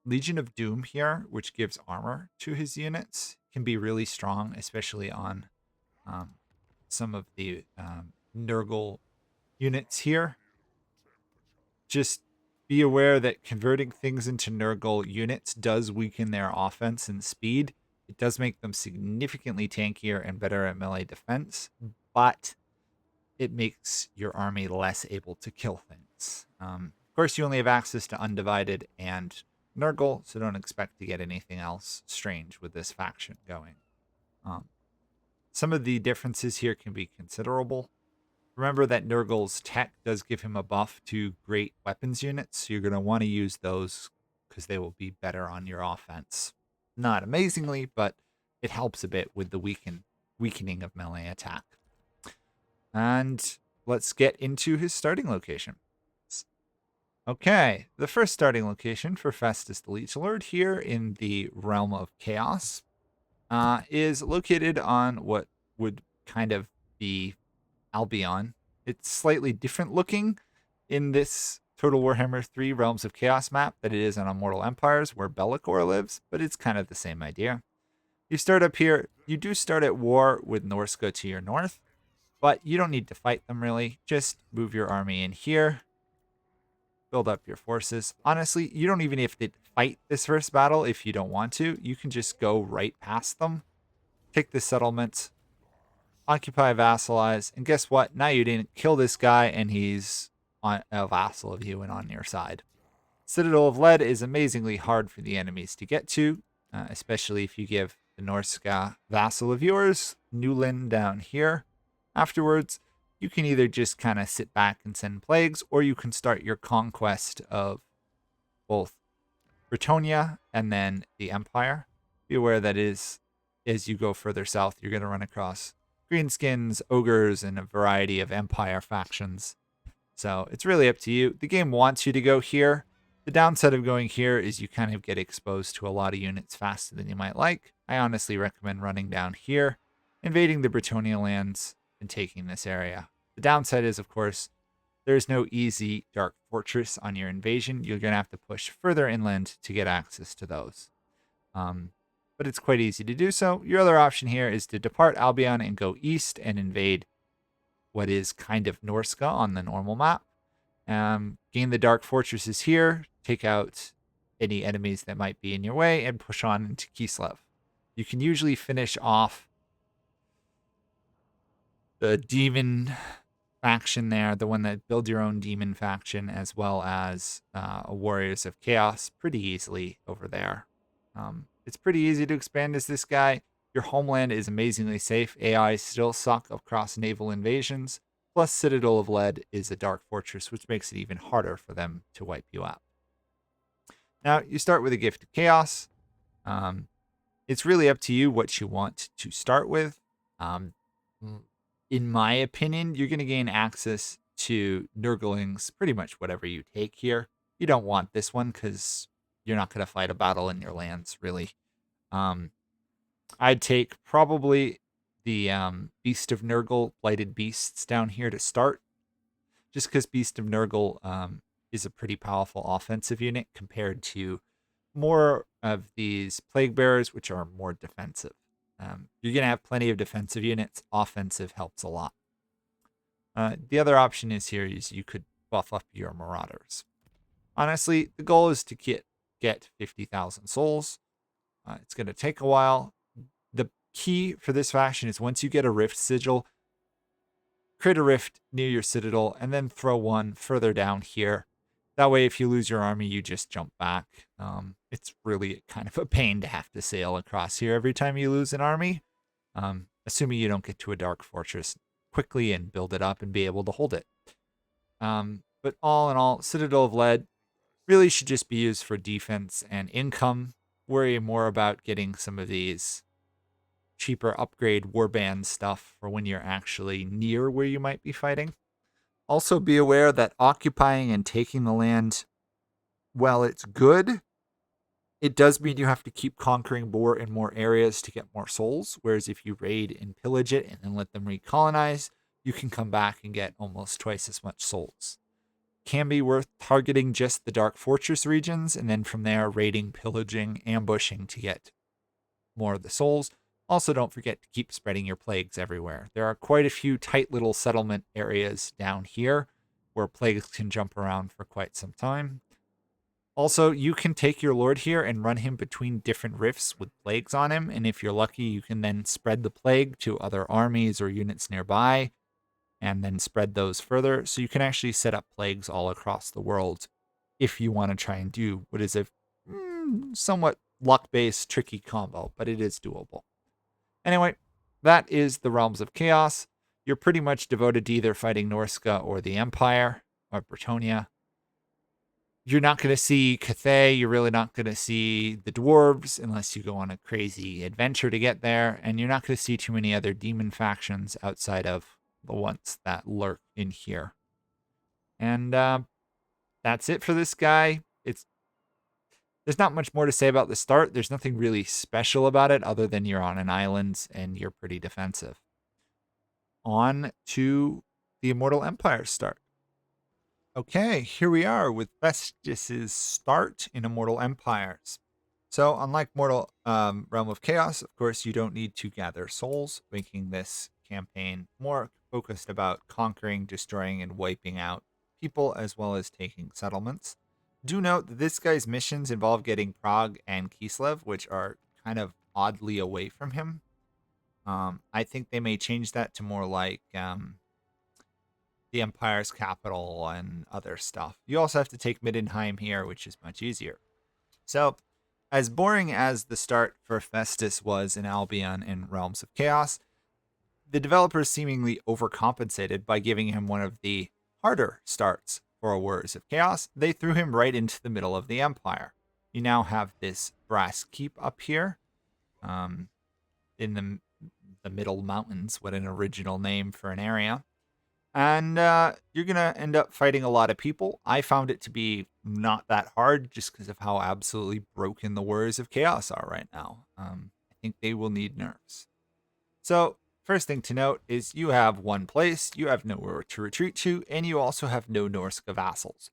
Legion of Doom here, which gives armor to his units, can be really strong, especially on some of the Nurgle units here. Just be aware that converting things into Nurgle units does weaken their offense and speed. It does make them significantly tankier and better at melee defense, but it makes your army less able to kill things. Of course, you only have access to Undivided and Nurgle, so don't expect to get anything else strange with this faction going. Some of the differences here can be considerable. Remember that Nurgle's tech does give him a buff to great weapons units, so you're going to want to use those because they will be better on your offense. Not amazingly, but it helps a bit with the weakening of melee attack. And let's get into his starting location. Okay, the first starting location for Festus the Leech Lord here in the Realm of Chaos is located on what would kind of be Albion. It's slightly different looking in this Total Warhammer 3 Realms of Chaos map that it is on Immortal Empires where Bellicor lives, but it's kind of the same idea. You start up here. You do start at war with Norsca to your north, but you don't need to fight them really. Just move your army in here. Build up your forces. Honestly, you don't even have to fight this first battle if you don't want to. You can just go right past them, take the settlement, occupy, vassalize, and guess what? Now you didn't kill this guy, and he's on a vassal of you and on your side. Citadel of Lead is amazingly hard for the enemies to get to, especially if you give the Norsca vassal of yours Newland down here. Afterwards, you can either just kind of sit back and send plagues, or you can start your conquest of both Bretonnia and then the Empire. Be aware that as you go further south, you're going to run across greenskins, ogres, and a variety of Empire factions. So it's really up to you. The game wants you to go here. The downside of going here is you kind of get exposed to a lot of units faster than you might like. I honestly recommend running down here, invading the Bretonnia lands, and taking this area. The downside is, of course, there's no easy dark fortress on your invasion. You're going to have to push further inland to get access to those. But it's quite easy to do so. Your other option here is to depart Albion and go east and invade what is kind of Norska on the normal map. Gain the dark fortresses here, take out any enemies that might be in your way, and push on into Kislev. You can usually finish off the demon faction there, the one that build your own demon faction, as well as Warriors of Chaos pretty easily over there. It's pretty easy to expand as this guy. Your homeland is amazingly safe. AI still suck across naval invasions. Plus, Citadel of Lead is a dark fortress, which makes it even harder for them to wipe you out. Now, you start with a Gift of Chaos. It's really up to you what you want to start with. In my opinion, you're going to gain access to Nurgling's pretty much whatever you take here. You don't want this one because you're not going to fight a battle in your lands, really. I'd take probably the Beast of Nurgle, Blighted Beasts down here to start. Just because Beast of Nurgle is a pretty powerful offensive unit compared to more of these Plague Bearers, which are more defensive. You're going to have plenty of defensive units. Offensive helps a lot. The other option is here is you could buff up your Marauders. Honestly, the goal is to get 50,000 souls. It's going to take a while. The key for this faction is once you get a Rift Sigil, create a rift near your Citadel, and then throw one further down here. That way, if you lose your army, you just jump back. It's really kind of a pain to have to sail across here every time you lose an army. Assuming you don't get to a dark fortress quickly and build it up and be able to hold it. But all in all, Citadel of Lead really should just be used for defense and income. Worry more about getting some of these cheaper upgrade warband stuff for when you're actually near where you might be fighting. Also be aware that occupying and taking the land, while it's good, it does mean you have to keep conquering more and more areas to get more souls. Whereas if you raid and pillage it and then let them recolonize, you can come back and get almost twice as much souls. Can be worth targeting just the Dark Fortress regions, and then from there raiding, pillaging, ambushing to get more of the souls. Also, don't forget to keep spreading your plagues everywhere. There are quite a few tight little settlement areas down here where plagues can jump around for quite some time. Also, you can take your lord here and run him between different rifts with plagues on him, and if you're lucky, you can then spread the plague to other armies or units nearby, and then spread those further. So you can actually set up plagues all across the world if you want to try and do what is a somewhat luck-based, tricky combo, but it is doable. Anyway, that is the Realms of Chaos. You're pretty much devoted to either fighting Norska or the Empire, or Bretonia. You're not going to see Cathay. You're really not going to see the Dwarves unless you go on a crazy adventure to get there. And you're not going to see too many other demon factions outside of the ones that lurk in here. And that's it for this guy. There's not much more to say about the start. There's nothing really special about it other than you're on an island and you're pretty defensive. On to the Immortal Empire start. Okay, here we are with Festus's start in Immortal Empires. So unlike Realm of Chaos, of course, you don't need to gather souls, making this campaign more focused about conquering, destroying, and wiping out people as well as taking settlements. Do note that this guy's missions involve getting Prague and Kislev, which are kind of oddly away from him. I think they may change that to more like the Empire's capital and other stuff. You also have to take Middenheim here, which is much easier. So, as boring as the start for Festus was in Albion and Realms of Chaos, the developers seemingly overcompensated by giving him one of the harder starts for Warriors of Chaos. They threw him right into the middle of the Empire. You now have this brass keep up here in the Middle Mountains. What an original name for an area. And you're going to end up fighting a lot of people. I found it to be not that hard just because of how absolutely broken the Warriors of Chaos are right now. I think they will need nerfs. So First thing to note is you have one place, you have nowhere to retreat to, and you also have no Norsca vassals.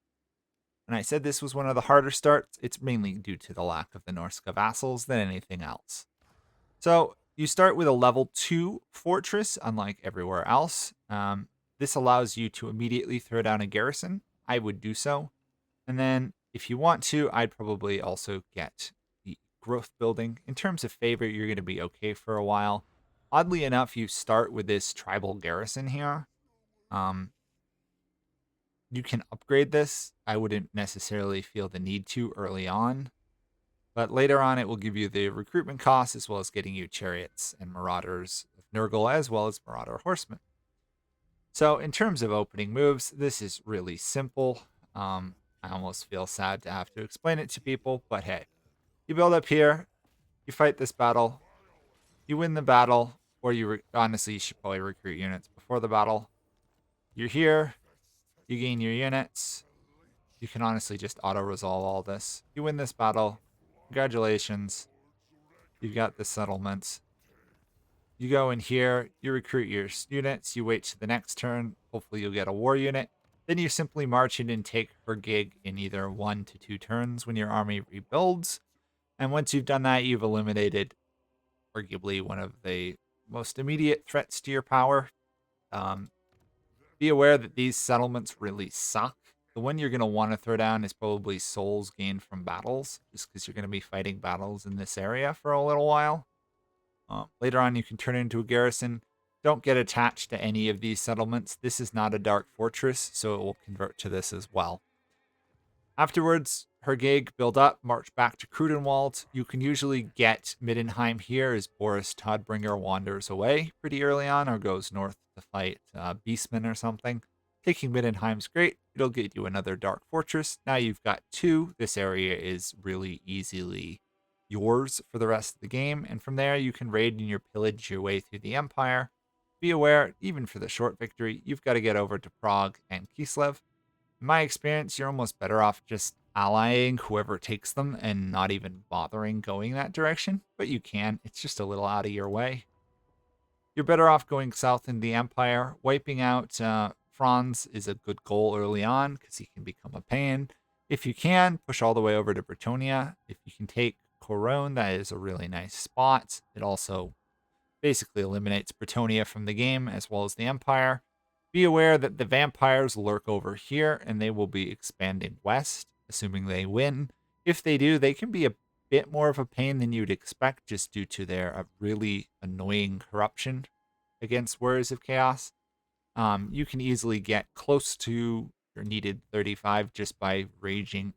And I said this was one of the harder starts. It's mainly due to the lack of the Norsca vassals than anything else. So you start with a level 2 fortress, unlike everywhere else. This allows you to immediately throw down a garrison. I would do so. And then if you want to, I'd probably also get the growth building. In terms of favor, you're going to be okay for a while. Oddly enough, you start with this tribal garrison here. You can upgrade this. I wouldn't necessarily feel the need to early on. But later on, it will give you the recruitment costs as well as getting you chariots and marauders of Nurgle as well as marauder horsemen. So in terms of opening moves, this is really simple. I almost feel sad to have to explain it to people, but hey, you build up here, you fight this battle, you win the battle, or honestly, you should probably recruit units before the battle. You're here, you gain your units. You can honestly just auto-resolve all this. You win this battle. Congratulations. You've got the settlements. You go in here, you recruit your units, you wait to the next turn. Hopefully you'll get a war unit. Then you simply march in and take her gig in either 1 to 2 turns when your army rebuilds. And once you've done that, you've eliminated arguably one of the most immediate threats to your power. Be aware that these settlements really suck. The one you're going to want to throw down is probably souls gained from battles, just because you're going to be fighting battles in this area for a little while. Later on, you can turn it into a garrison. Don't get attached to any of these settlements. This is not a dark fortress, so it will convert to this as well. Afterwards, her gig, build up, march back to Crudenwald. You can usually get Middenheim here as Boris Todbringer wanders away pretty early on or goes north to fight Beastmen or something. Taking Middenheim's great. It'll get you another dark fortress. Now you've got 2. This area is really easily yours for the rest of the game. And from there, you can raid and pillage your way through the Empire. Be aware, even for the short victory, you've got to get over to Prague and Kislev. In my experience, you're almost better off just allying whoever takes them and not even bothering going that direction. But you can. It's just a little out of your way. You're better off going south in the Empire. Wiping out Franz is a good goal early on because he can become a pain. If you can, push all the way over to Bretonnia. If you can take Coron, that is a really nice spot. It also basically eliminates Bretonnia from the game as well as the Empire. Be aware that the vampires lurk over here and they will be expanding west, assuming they win. If they do, they can be a bit more of a pain than you'd expect just due to their really annoying corruption against Warriors of Chaos. You can easily get close to your needed 35 just by ranging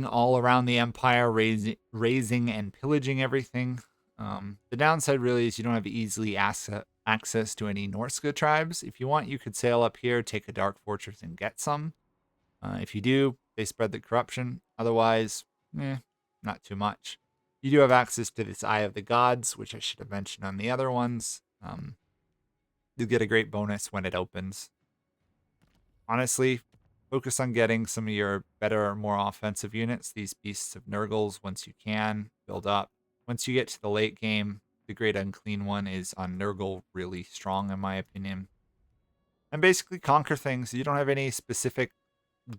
all around the Empire, raising and pillaging everything. The downside really is you don't have easily access to any Norsca tribes. If you want, you could sail up here, take a dark fortress, and get some. If you do, they spread the corruption. Otherwise, not too much. You do have access to this Eye of the Gods, which I should have mentioned on the other ones. You'll get a great bonus when it opens. Honestly, focus on getting some of your better, more offensive units, these Beasts of Nurgles, once you can, build up. Once you get to the late game, the Great Unclean One is on Nurgle really strong, in my opinion. And basically conquer things. You don't have any specific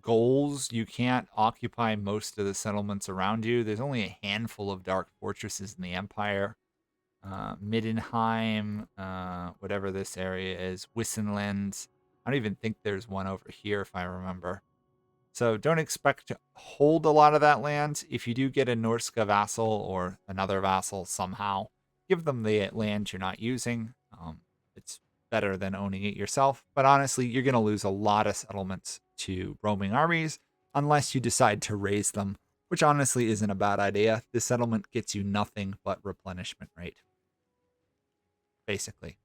goals. You can't occupy most of the settlements around you. There's only a handful of dark fortresses in the Empire. Middenheim, whatever this area is, Wissenland. I don't even think there's one over here if I remember. So don't expect to hold a lot of that land. If you do get a Norsca vassal or another vassal somehow, give them the land you're not using. It's better than owning it yourself. But honestly, you're going to lose a lot of settlements to roaming armies unless you decide to raise them, which honestly isn't a bad idea. This settlement gets you nothing but replenishment rate, basically.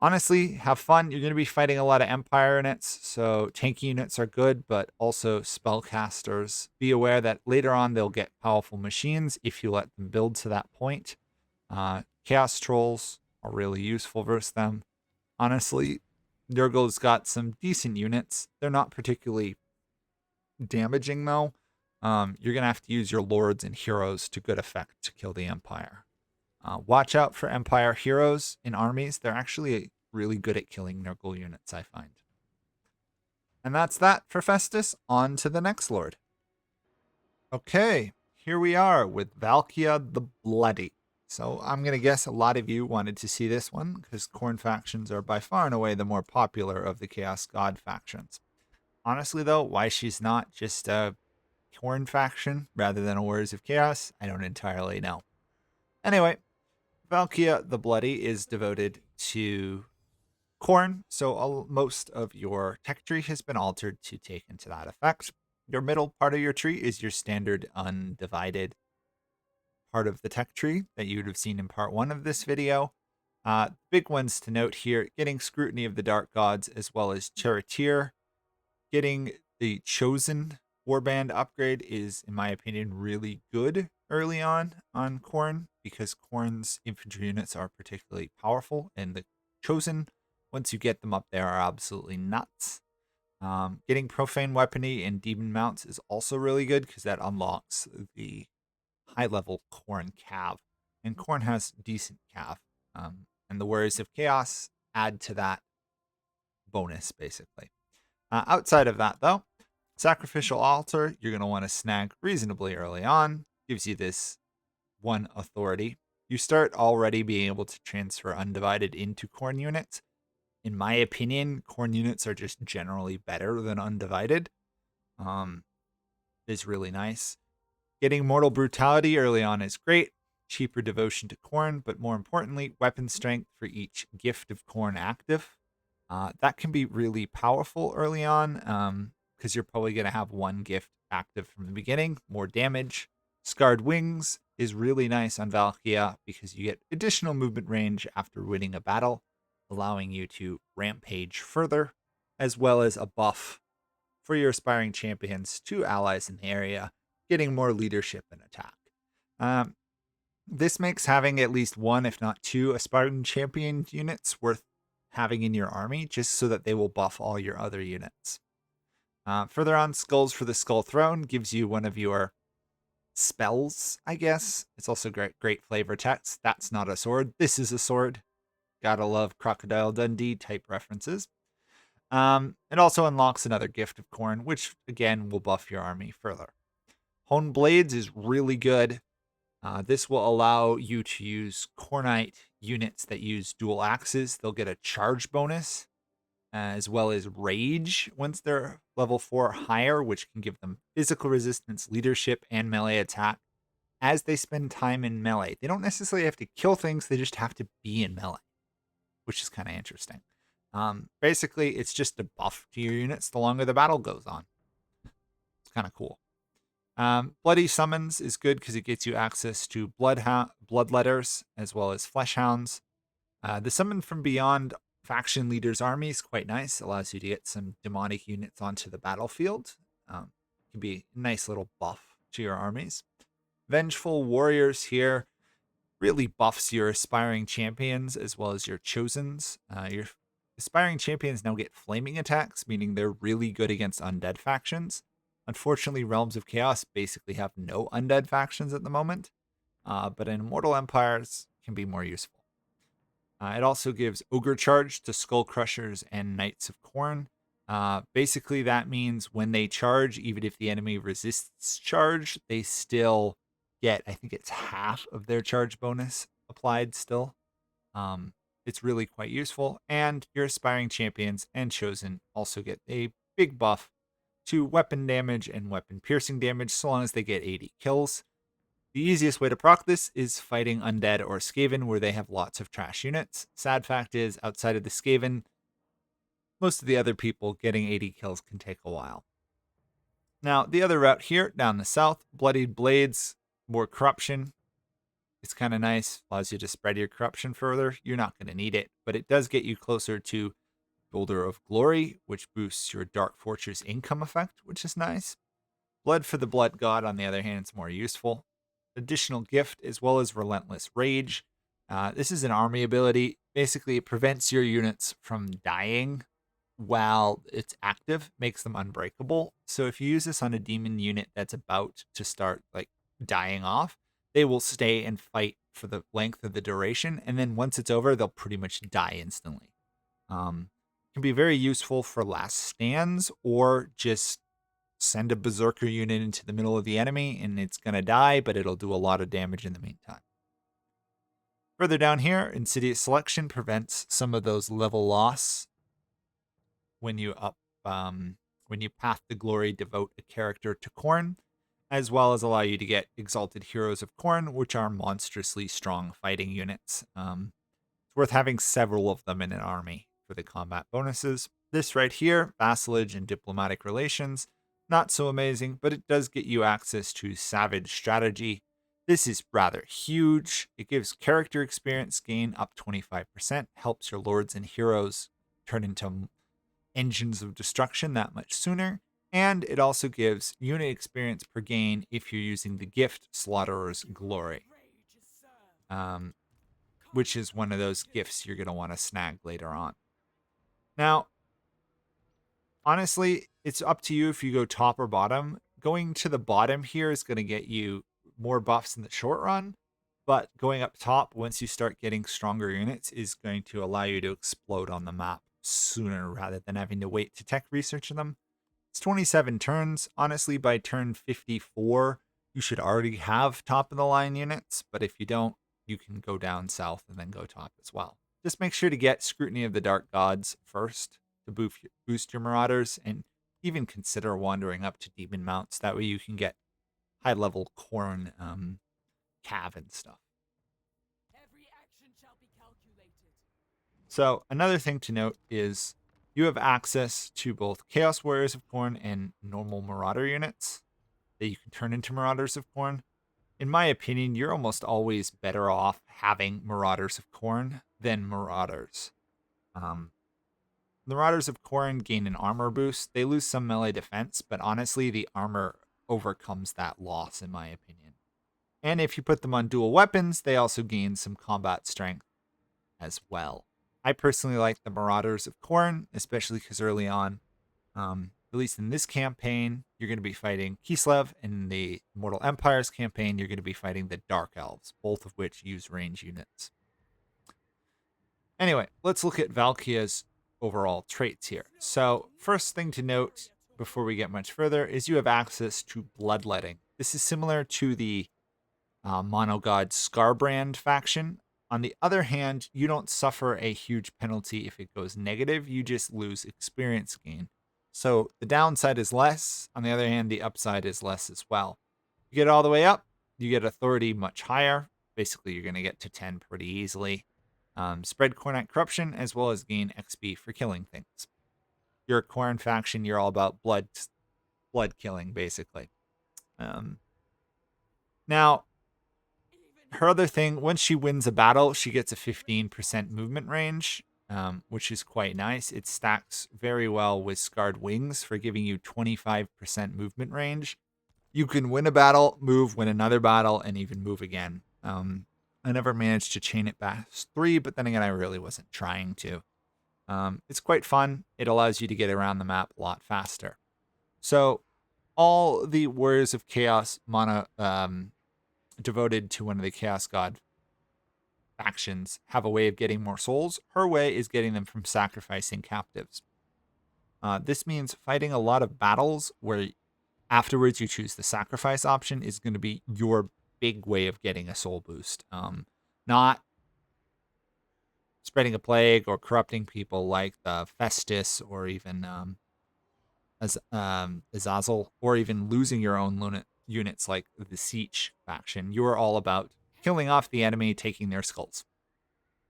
Honestly, have fun. You're going to be fighting a lot of Empire units, so tanky units are good, but also spellcasters. Be aware that later on they'll get powerful machines if you let them build to that point. Chaos Trolls are really useful versus them. Honestly, Nurgle's got some decent units. They're not particularly damaging, though. You're going to have to use your Lords and Heroes to good effect to kill the Empire. Watch out for Empire heroes in armies. They're actually really good at killing Nurgle units, I find. And that's that for Festus. On to the next Lord. Okay, here we are with Valkia the Bloody. So I'm going to guess a lot of you wanted to see this one because Khorne factions are by far and away the more popular of the Chaos God factions. Honestly, though, why she's not just a Khorne faction rather than a Warriors of Chaos, I don't entirely know. Anyway, Valkia the Bloody is devoted to Khorne, so most of your tech tree has been altered to take into that effect. Your middle part of your tree is your standard undivided part of the tech tree that you would have seen in part 1 of this video. Big ones to note here, getting Scrutiny of the Dark Gods as well as Charioteer. Getting the Chosen Warband upgrade is, in my opinion, really good early on Khorne because Khorne's infantry units are particularly powerful, and the Chosen, once you get them up there, are absolutely nuts. Getting Profane Weaponry and Demon Mounts is also really good because that unlocks the high-level Khorne Cav. And Khorne has decent Cav. And the Warriors of Chaos add to that bonus, basically. Outside of that, though, Sacrificial Altar, you're going to want to snag reasonably early on. Gives you this 1 authority. You start already being able to transfer Undivided into Khorne units. In my opinion, Khorne units are just generally better than Undivided. Is really nice. Getting Mortal Brutality early on is great. Cheaper devotion to Khorne, but more importantly, weapon strength for each gift of Khorne active. That can be really powerful early on because you're probably going to have 1 gift active from the beginning. More damage. Scarred Wings is really nice on Valkia because you get additional movement range after winning a battle, allowing you to rampage further, as well as a buff for your aspiring champions to allies in the area, getting more leadership and attack. This makes having at least 1, if not 2, aspiring champion units worth having in your army, just so that they will buff all your other units. Further on, Skulls for the Skull Throne gives you one of your spells, I guess. It's also great flavor text. That's not a sword. This is a sword. Gotta love Crocodile Dundee type references. It also unlocks another gift of Khorne, which again will buff your army further. Hone Blades is really good. This will allow you to use Khornite units that use dual axes. They'll get a charge bonus, as well as rage once they're level 4 or higher, which can give them physical resistance, leadership, and melee attack as they spend time in melee. They don't necessarily have to kill things, they just have to be in melee, which is kind of interesting. Basically, it's just a buff to your units the longer the battle goes on. It's kind of cool. Bloody Summons is good because it gets you access to Bloodletters as well as Fleshhounds. The Summon from Beyond faction leader's army is quite nice. Allows you to get some demonic units onto the battlefield. Can be a nice little buff to your armies. Vengeful Warriors here really buffs your aspiring champions as well as your chosens. Your aspiring champions now get flaming attacks, meaning they're really good against undead factions. Unfortunately, Realms of Chaos basically have no undead factions at the moment, but in Immortal Empires can be more useful. It also gives Ogre Charge to Skull Crushers and Knights of Khorne. Basically, that means when they charge, even if the enemy resists charge, they still get, I think it's half of their charge bonus applied still. It's really quite useful. And your aspiring champions and chosen also get a big buff to weapon damage and weapon piercing damage so long as they get 80 kills. The easiest way to proc this is fighting Undead or Skaven where they have lots of trash units. Sad fact is, outside of the Skaven, most of the other people getting 80 kills can take a while. Now, the other route here, down the south, Bloodied Blades, more corruption. It's kind of nice, allows you to spread your corruption further. You're not going to need it, but it does get you closer to Boulder of Glory, which boosts your Dark Fortress income effect, which is nice. Blood for the Blood God, on the other hand, is more useful. Additional gift, as well as Relentless Rage. This is an army ability. Basically, it prevents your units from dying while it's active, makes them unbreakable. So if you use this on a demon unit that's about to start like dying off, they will stay and fight for the length of the duration, and then once it's over, they'll pretty much die instantly. Can be very useful for last stands, or just send a berserker unit into the middle of the enemy and it's going to die, but it'll do a lot of damage in the meantime. Further down here, Insidious Selection prevents some of those level loss when you Path to Glory devote a character to Khorne, as well as allow you to get Exalted Heroes of Khorne, which are monstrously strong fighting units. It's worth having several of them in an army for the combat bonuses. This right here, Vassalage and Diplomatic Relations, not so amazing, but it does get you access to Savage Strategy. This is rather huge. It gives character experience gain up 25%, helps your lords and heroes turn into engines of destruction that much sooner, and it also gives unit experience per gain if you're using the gift Slaughterer's Glory, which is one of those gifts you're going to want to snag later on. Now, honestly, it's up to you if you go top or bottom. Going to the bottom here is going to get you more buffs in the short run, but going up top, once you start getting stronger units, is going to allow you to explode on the map sooner rather than having to wait to tech research them. It's 27 turns. Honestly, by turn 54, you should already have top of the line units, but if you don't, you can go down south and then go top as well. Just make sure to get Scrutiny of the Dark Gods first to boost your Marauders, and even consider wandering up to Demon Mounts. That way you can get high-level Khorne cav and stuff. Every action shall be calculated. So another thing to note is you have access to both Chaos Warriors of Khorne and normal Marauder units that you can turn into Marauders of Khorne. In my opinion, you're almost always better off having Marauders of Khorne than Marauders. The Marauders of Khorne gain an armor boost. They lose some melee defense, but honestly, the armor overcomes that loss, in my opinion. And if you put them on dual weapons, they also gain some combat strength as well. I personally like the Marauders of Khorne, especially because early on, at least in this campaign, you're going to be fighting Kislev. In the Immortal Empires campaign, you're going to be fighting the Dark Elves, both of which use range units. Anyway, let's look at Valkia's overall traits here. So first thing to note before we get much further is you have access to Bloodletting. This is similar to the Monogod Scarbrand faction. On the other hand, you don't suffer a huge penalty if it goes negative. You just lose experience gain. So the downside is less. On the other hand, the upside is less as well. You get all the way up, you get authority much higher. Basically, you're going to get to 10 pretty easily. Spread Khornite Corruption, as well as gain XP for killing things. You're a Khorne faction, you're all about blood killing, basically. Now, her other thing, once she wins a battle, she gets a 15% movement range, which is quite nice. It stacks very well with Scarred Wings for giving you 25% movement range. You can win a battle, move, win another battle, and even move again. I never managed to chain it past 3, but then again, I really wasn't trying to. It's quite fun. It allows you to get around the map a lot faster. So all the Warriors of Chaos devoted to one of the Chaos God factions have a way of getting more souls. Her way is getting them from sacrificing captives. This means fighting a lot of battles where afterwards you choose the sacrifice option is going to be your big way of getting a soul boost. Not spreading a plague or corrupting people like the Festus or even Azazel, or even losing your own units like the Siege faction. You are all about killing off the enemy, taking their skulls.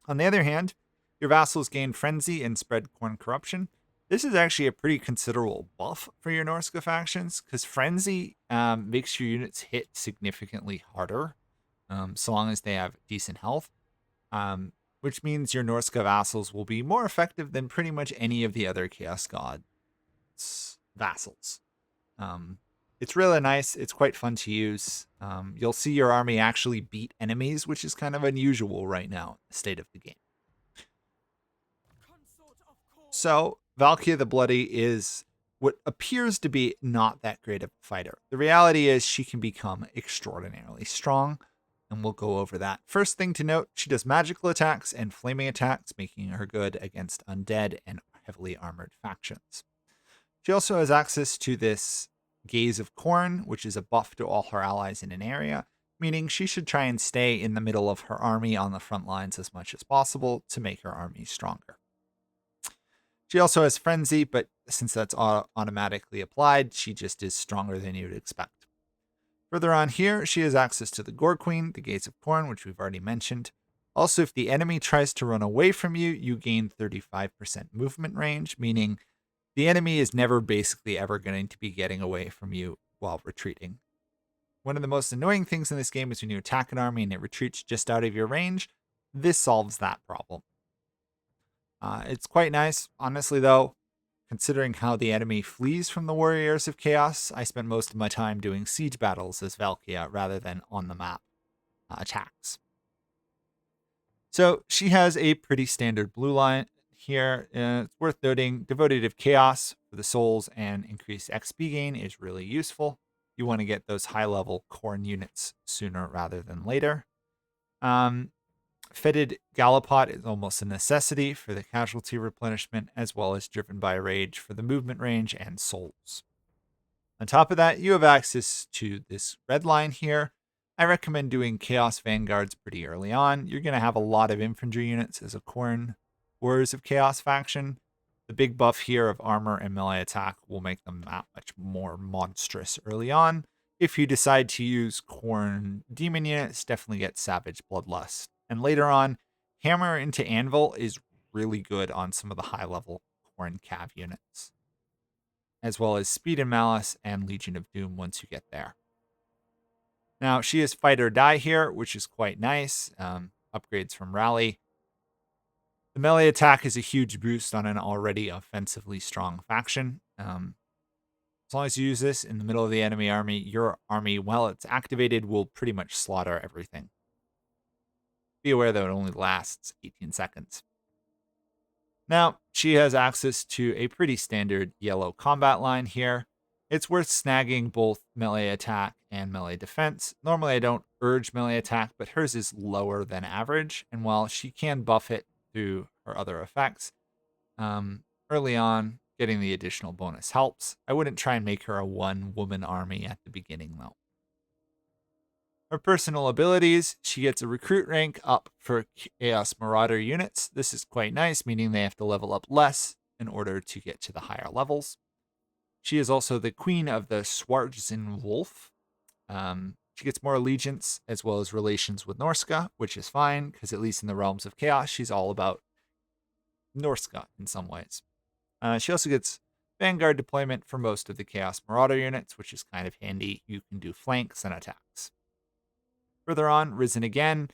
On the other hand, your vassals gain Frenzy and spread Khorne Corruption. This is actually a pretty considerable buff for your Norsca factions, because Frenzy makes your units hit significantly harder, so long as they have decent health, which means your Norsca vassals will be more effective than pretty much any of the other Chaos God's vassals. It's really nice. It's quite fun to use. You'll see your army actually beat enemies, which is kind of unusual right now in the state of the game. So, Valkia the Bloody is what appears to be not that great of a fighter. The reality is she can become extraordinarily strong. and we'll go over that. First thing to note, she does magical attacks and flaming attacks, making her good against undead and heavily armored factions. She also has access to this Gaze of Corn, which is a buff to all her allies in an area, meaning she should try and stay in the middle of her army on the front lines as much as possible to make her army stronger. She also has Frenzy, but since that's automatically applied, she just is stronger than you would expect. Further on here, she has access to the Gore Queen, the Gaze of Corn, which we've already mentioned. Also, if the enemy tries to run away from you, you gain 35% movement range, meaning the enemy is never basically ever going to be getting away from you while retreating. One of the most annoying things in this game is when you attack an army and it retreats just out of your range. This solves that problem. It's quite nice, honestly, though. Considering how the enemy flees from the Warriors of Chaos, I spent most of my time doing siege battles as Valkia rather than on the map attacks. So she has a pretty standard blue line here. It's worth noting, Devoted Chaos for the souls and increased XP gain is really useful. You want to get those high-level Corn units sooner rather than later. Fetid Gallopot is almost a necessity for the casualty replenishment, as well as Driven by Rage for the movement range and souls. On top of that, you have access to this red line here. I recommend doing Chaos Vanguards pretty early on. You're going to have a lot of infantry units as a Corn Warriors of Chaos faction. The big buff here of armor and melee attack will make them that much more monstrous early on. If you decide to use Corn Demon units, definitely get Savage Bloodlust. And later on, Hammer into Anvil is really good on some of the high-level Corn Cav units, as well as Speed and Malice and Legion of Doom once you get there. Now, she is Fight or Die here, which is quite nice. Upgrades from Rally. The melee attack is a huge boost on an already offensively strong faction. As long as you use this in the middle of the enemy army, your army, while it's activated, will pretty much slaughter everything. Be aware that it only lasts 18 seconds. Now, she has access to a pretty standard yellow combat line here. It's worth snagging both melee attack and melee defense. Normally, I don't urge melee attack, but hers is lower than average. And while she can buff it through her other effects, early on, getting the additional bonus helps. I wouldn't try and make her a one-woman army at the beginning, though. Her personal abilities, she gets a recruit rank up for Chaos Marauder units. This is quite nice, meaning they have to level up less in order to get to the higher levels. She is also the queen of the Schwarzen Wolf. She gets more allegiance as well as relations with Norska, which is fine, because at least in the realms of chaos, she's all about Norska in some ways. She also gets Vanguard deployment for most of the Chaos Marauder units, which is kind of handy. You can do flanks and attacks. Further on, Risen again.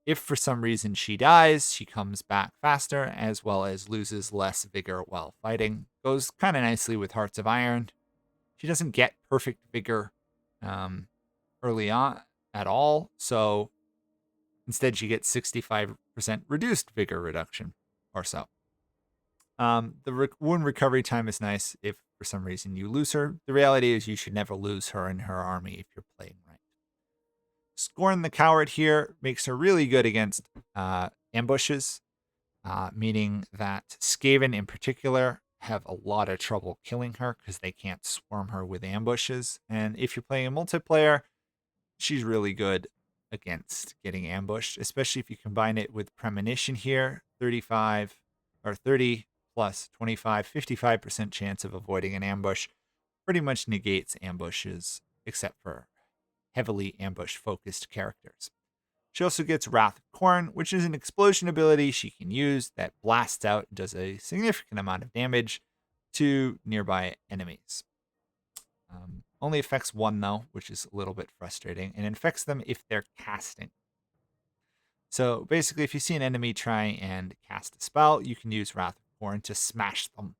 If for some reason she dies, she comes back faster, as well as loses less vigor while fighting. Goes kind of nicely with Hearts of Iron. She doesn't get perfect vigor early on at all, so instead she gets 65% reduced vigor reduction or so. The wound recovery time is nice if for some reason you lose her. The reality is you should never lose her in her army if you're playing right. Scorn the Coward here makes her really good against ambushes, meaning that Skaven in particular have a lot of trouble killing her because they can't swarm her with ambushes. And if you're playing a multiplayer, she's really good against getting ambushed, especially if you combine it with Premonition here, 35 or 30 plus 25, 55% chance of avoiding an ambush. Pretty much negates ambushes except for heavily ambush-focused characters. She also gets Wrath of Corn, which is an explosion ability she can use that blasts out and does a significant amount of damage to nearby enemies. Only affects one, though, which is a little bit frustrating, and infects them if they're casting. So basically, if you see an enemy try and cast a spell, you can use Wrath of Corn to smash them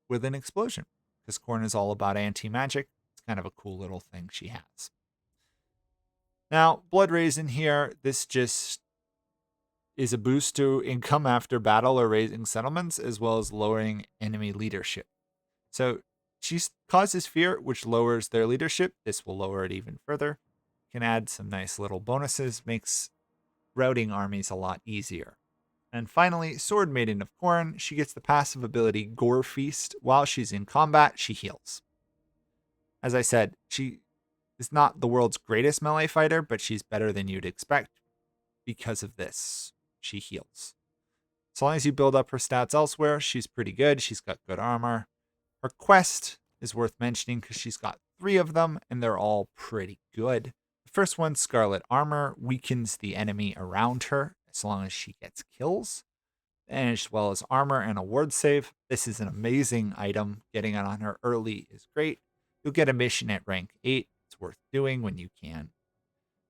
with an explosion. Because Corn is all about anti-magic. It's kind of a cool little thing she has. Now, Blood Raisin here, this just is a boost to income after battle or raising settlements, as well as lowering enemy leadership. So she causes fear, which lowers their leadership. This will lower it even further. can add some nice little bonuses, makes routing armies a lot easier. And finally, Sword Maiden of Corn, she gets the passive ability Gore Feast. While she's in combat, she heals. As I said, she is not the world's greatest melee fighter, but she's better than you'd expect because of this. She heals. As long as you build up her stats elsewhere, she's pretty good. She's got good armor. Her quest is worth mentioning because she's got 3 of them, and they're all pretty good. The first one, Scarlet Armor, weakens the enemy around her as long as she gets kills, and as well as armor and a ward save. This is an amazing item. Getting it on her early is great. You'll get a mission at rank 8. It's worth doing when you can.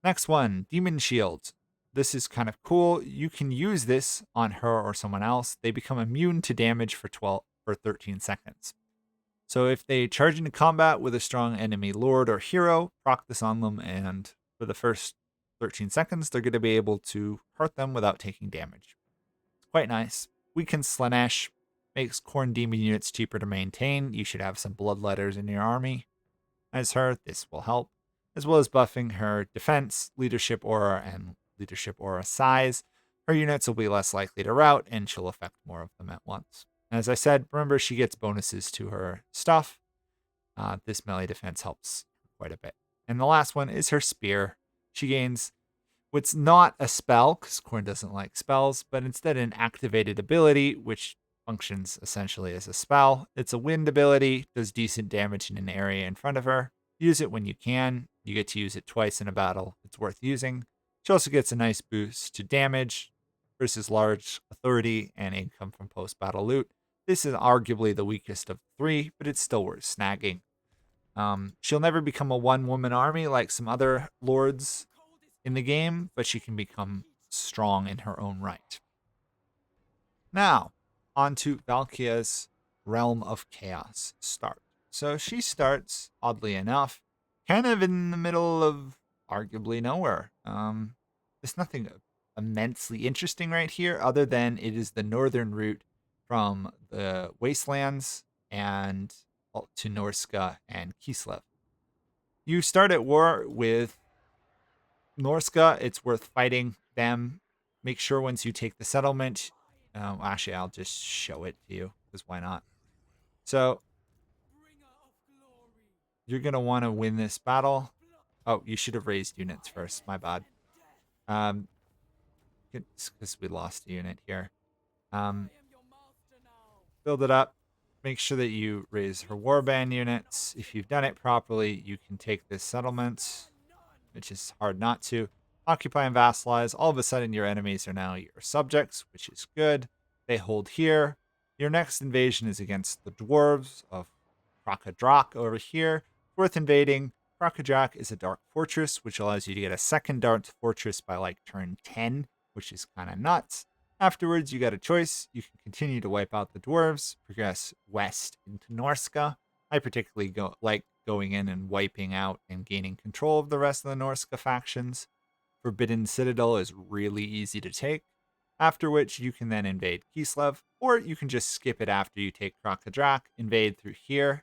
Next one, Demon Shield. This is kind of cool. You can use this on her or someone else. They become immune to damage for 13 seconds. So if they charge into combat with a strong enemy lord or hero, proc this on them, and for the first 13 seconds, they're going to be able to hurt them without taking damage. It's quite nice. Weakens Slanesh, makes Corn Demon units cheaper to maintain. You should have some Bloodletters in your army. As her, this will help, as well as buffing her defense, leadership aura, and leadership aura size. Her units will be less likely to rout, and she'll affect more of them at once. As I said, remember she gets bonuses to her stuff. This melee defense helps quite a bit. And the last one is her spear. She gains what's not a spell, because Corn doesn't like spells, but instead an activated ability, which functions essentially as a spell. It's a wind ability, does decent damage in an area in front of her. Use it when you can. You get to use it twice in a battle. It's worth using. She also gets a nice boost to damage versus large authority and income from post-battle loot. This is arguably the weakest of 3, but it's still worth snagging. She'll never become a one-woman army like some other lords in the game, but she can become strong in her own right. Now, on to Valkia's Realm of Chaos Start. So she starts, oddly enough, kind of in the middle of arguably nowhere. There's nothing immensely interesting right here other than it is the northern route from the Wastelands and to Norska and Kislev. You start at war with Norska. It's worth fighting them. Make sure once you take the settlement, actually, I'll just show it to you because why not? So you're going to want to win this battle. Oh, you should have raised units first. My bad. Because we lost a unit here. Build it up. Make sure that you raise her warband units. If you've done it properly, you can take this settlement, which is hard not to. Occupy and vassalize. All of a sudden, your enemies are now your subjects, which is good. They hold here. Your next invasion is against the dwarves of Krakadrak over here. Worth invading. Krakadrak is a dark fortress, which allows you to get a second dark fortress by like turn 10, which is kind of nuts. Afterwards, you got a choice. You can continue to wipe out the dwarves, progress west into Norska. I particularly like going in and wiping out and gaining control of the rest of the Norska factions. Forbidden Citadel is really easy to take, after which you can then invade Kislev, or you can just skip it after you take Krakadrak, invade through here.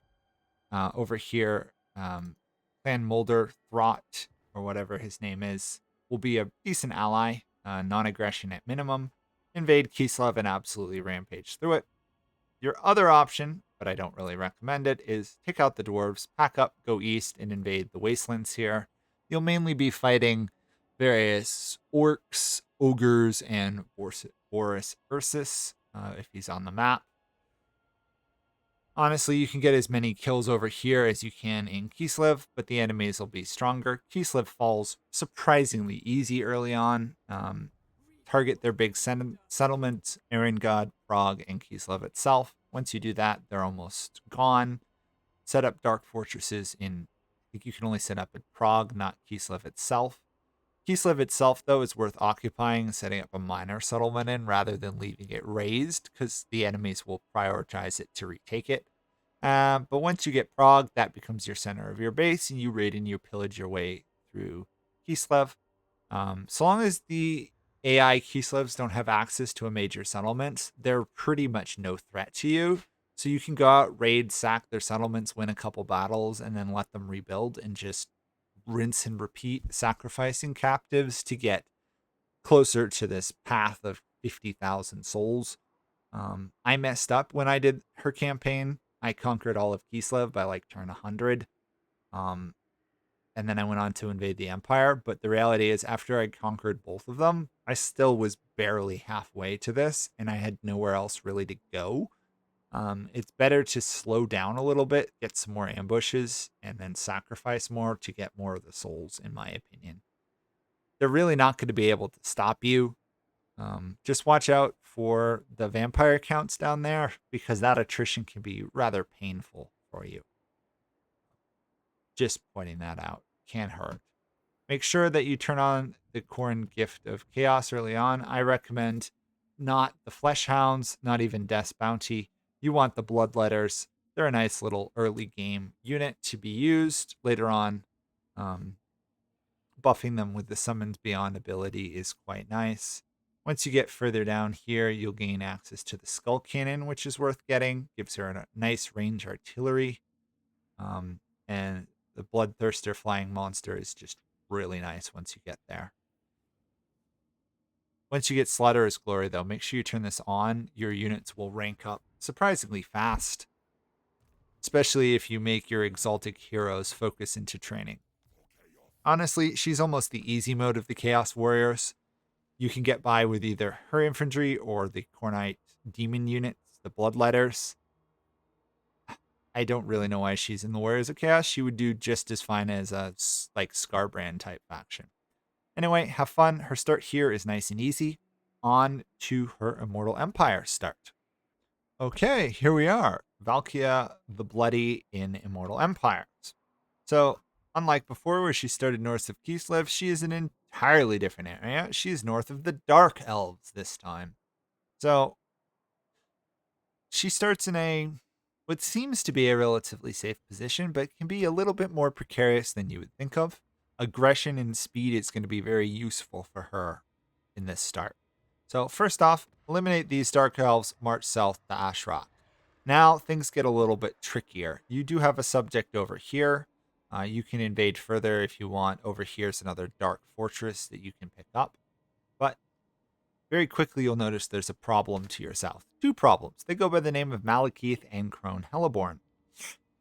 Over here, Clan Mulder Throt, or whatever his name is, will be a decent ally, non-aggression at minimum. Invade Kislev and absolutely rampage through it. Your other option, but I don't really recommend it, is take out the dwarves, pack up, go east, and invade the wastelands here. You'll mainly be fighting various orcs, ogres, and Boris Ursus, if he's on the map. Honestly, you can get as many kills over here as you can in Kislev, but the enemies will be stronger. Kislev falls surprisingly easy early on. Target their big settlements, Erengod, Prague, and Kislev itself. Once you do that, they're almost gone. Set up dark fortresses in, I think you can only set up in Prague, not Kislev itself. Kislev itself, though, is worth occupying and setting up a minor settlement in rather than leaving it raised, because the enemies will prioritize it to retake it. But once you get Prague, that becomes your center of your base, and you raid and you pillage your way through Kislev. So long as the AI Kislevs don't have access to a major settlement, they're pretty much no threat to you. So you can go out, raid, sack their settlements, win a couple battles, and then let them rebuild and just rinse and repeat sacrificing captives to get closer to this path of 50,000 souls. I messed up when I did her campaign. I conquered all of Kislev by like turn 100. Um, and then I went on to invade the Empire. But the reality is, after I conquered both of them, I still was barely halfway to this, and I had nowhere else really to go. It's better to slow down a little bit, get some more ambushes, and then sacrifice more to get more of the souls, in my opinion. They're really not going to be able to stop you. Just watch out for the vampire counts down there, because that attrition can be rather painful for you. Just pointing that out. Can't hurt. Make sure that you turn on the Corn Gift of Chaos early on. I recommend not the Flesh Hounds, not even Death's Bounty. You want the Bloodletters. They're a nice little early game unit to be used later on. Buffing them with the Summons Beyond ability is quite nice. Once you get further down here, you'll gain access to the Skull Cannon, which is worth getting. Gives her a nice range artillery. And the Bloodthirster Flying Monster is just really nice once you get there. Once you get Slaughterer's Glory, though, make sure you turn this on. Your units will rank up surprisingly fast, especially if you make your Exalted Heroes focus into training. Honestly, she's almost the easy mode of the Chaos Warriors. You can get by with either her infantry or the Cornite Demon units, the Bloodletters. I don't really know why she's in the Warriors of Chaos. She would do just as fine as a like Scarbrand type faction. Anyway, have fun. Her start here is nice and easy. On to her Immortal Empire start. Okay, here we are. Valkia the Bloody in Immortal Empires. So, unlike before where she started north of Kislev, she is an entirely different area. She is north of the Dark Elves this time. So, she starts in what seems to be a relatively safe position, but can be a little bit more precarious than you would think of. Aggression and speed is going to be very useful for her in this start. So first off, eliminate these Dark Elves, march south to Ashrock. Now things get a little bit trickier. You do have a subject over here. You can invade further if you want. Over here's another Dark Fortress that you can pick up. But very quickly you'll notice there's a problem to your south. Two problems. They go by the name of Malekith and Crone Helleborn.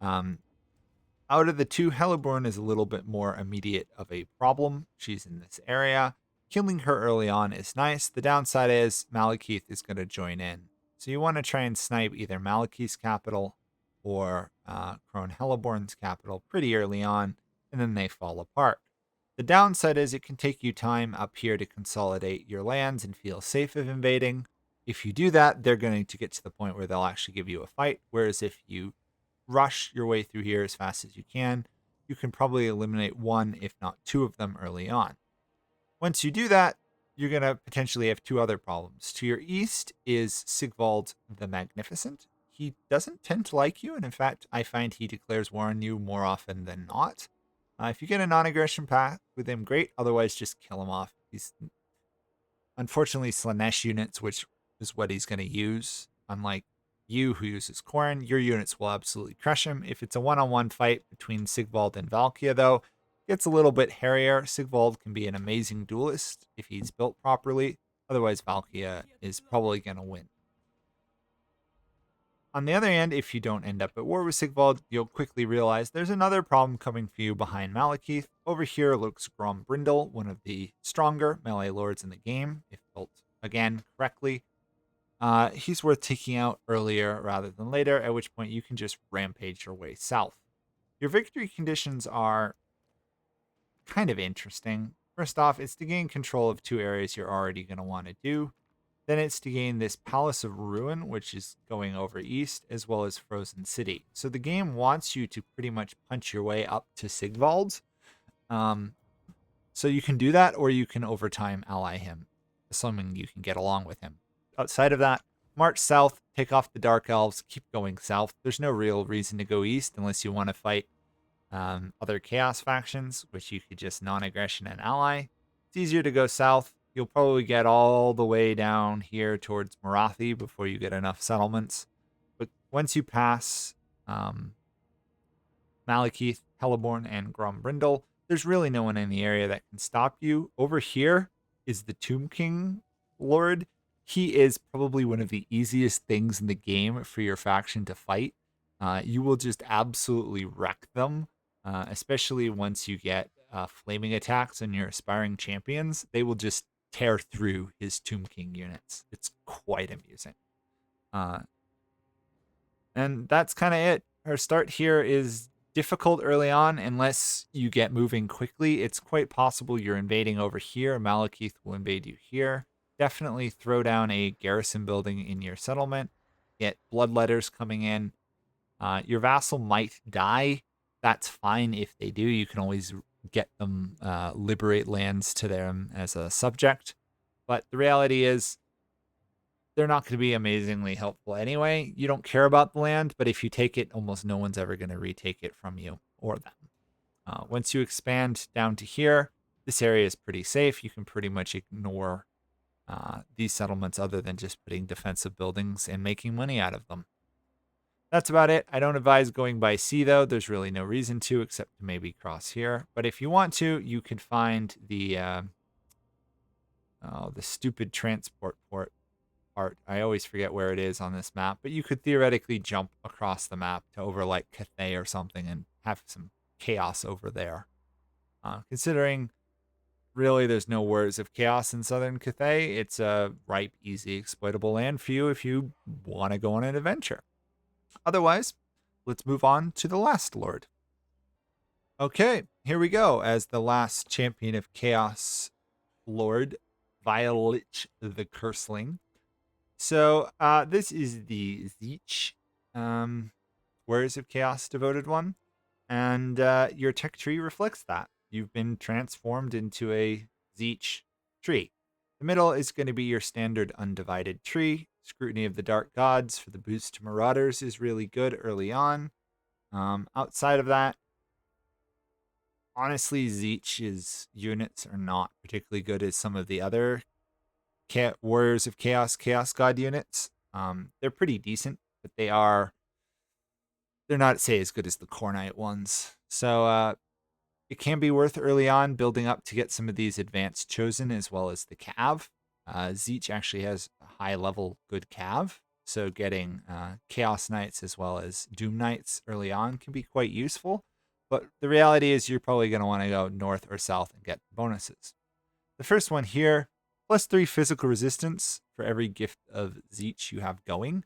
Out of the two, Helleborn is a little bit more immediate of a problem. She's in this area. Killing her early on is nice. The downside is Malekith is going to join in. So you want to try and snipe either Malekith's capital or Crone Helleborn's capital pretty early on, and then they fall apart. The downside is it can take you time up here to consolidate your lands and feel safe of invading. If you do that, they're going to get to the point where they'll actually give you a fight. Whereas if you rush your way through here as fast as you can probably eliminate one, if not two of them early on. Once you do that, you're going to potentially have two other problems. To your east is Sigvald the Magnificent. He doesn't tend to like you, and in fact, I find he declares war on you more often than not. If you get a non-aggression path with him, great. Otherwise, just kill him off. He's unfortunately Slanesh units, which is what he's going to use. Unlike you, who uses Corn, your units will absolutely crush him. If it's a one-on-one fight between Sigvald and Valkia, though, it gets a little bit hairier. Sigvald can be an amazing duelist if he's built properly. Otherwise, Valkia is probably going to win. On the other hand, if you don't end up at war with Sigvald, you'll quickly realize there's another problem coming for you behind Malekith. Over here lurks Grombrindal, one of the stronger melee lords in the game, if built, again, correctly. He's worth taking out earlier rather than later, at which point you can just rampage your way south. Your victory conditions are kind of interesting. First off, it's to gain control of two areas you're already going to want to do. Then it's to gain this Palace of Ruin, which is going over east, as well as Frozen City. So the game wants you to pretty much punch your way up to Sigvald. So you can do that, or you can overtime ally him, assuming you can get along with him. Outside of that, march south, take off the Dark Elves, keep going south. There's no real reason to go east unless you want to fight other Chaos factions, which you could just non-aggression and ally. It's easier to go south. You'll probably get all the way down here towards Morathi before you get enough settlements. But once you pass Malekith, Helleborn, and Grombrindal, there's really no one in the area that can stop you. Over here is the Tomb King Lord. He is probably one of the easiest things in the game for your faction to fight. You will just absolutely wreck them, especially once you get flaming attacks on your aspiring champions. They will just tear through his Tomb King units. It's quite amusing. Uh, and that's kind of it. Our start here is difficult early on unless you get moving quickly. It's quite possible you're invading over here. Malekith will invade you here. Definitely throw down a garrison building in your settlement. Get bloodletters coming in. Your vassal might die. That's fine if they do. You can always get them liberate lands to them as a subject. But the reality is they're not going to be amazingly helpful anyway. You don't care about the land, but if you take it, almost no one's ever going to retake it from you or them. Once you expand down to here, this area is pretty safe. You can pretty much ignore these settlements other than just putting defensive buildings and making money out of them. That's about it. I don't advise going by sea, though. There's really no reason to, except to maybe cross here. But if you want to, you can find the stupid transport port part. I always forget where it is on this map, but you could theoretically jump across the map to over like Cathay or something and have some chaos over there. Considering really there's no words of chaos in southern Cathay, it's a ripe, easy, exploitable land for you if you want to go on an adventure. Otherwise, let's move on to the last lord. Okay, here we go as the last champion of chaos lord, Vilitch the Curseling. So this is the Zeech, Warriors of Chaos devoted one, and your tech tree reflects that. You've been transformed into a Zeech tree. The middle is going to be your standard undivided tree. Scrutiny of the Dark Gods for the boost to Marauders is really good early on. Outside of that, honestly, Zeech's units are not particularly good as some of the other Warriors of Chaos God units. They're pretty decent, but they're not, say, as good as the Core Knight ones. So it can be worth early on building up to get some of these advanced chosen as well as the Cav. Zeech actually has a high level good Cav, so getting Chaos Knights as well as Doom Knights early on can be quite useful. But the reality is you're probably going to want to go north or south and get bonuses. The first one here, +3 physical resistance for every gift of Zeech you have going,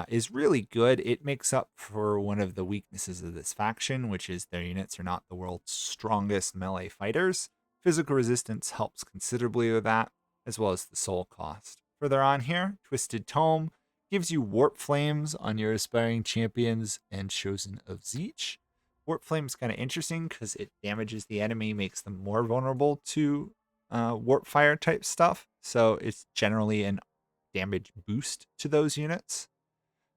is really good. It makes up for one of the weaknesses of this faction, which is their units are not the world's strongest melee fighters. Physical resistance helps considerably with that, as well as the soul cost. Further on here, Twisted Tome gives you Warp Flames on your aspiring champions and chosen of Zeech. Warp Flame is kind of interesting because it damages the enemy, makes them more vulnerable to warp fire type stuff. So it's generally an damage boost to those units,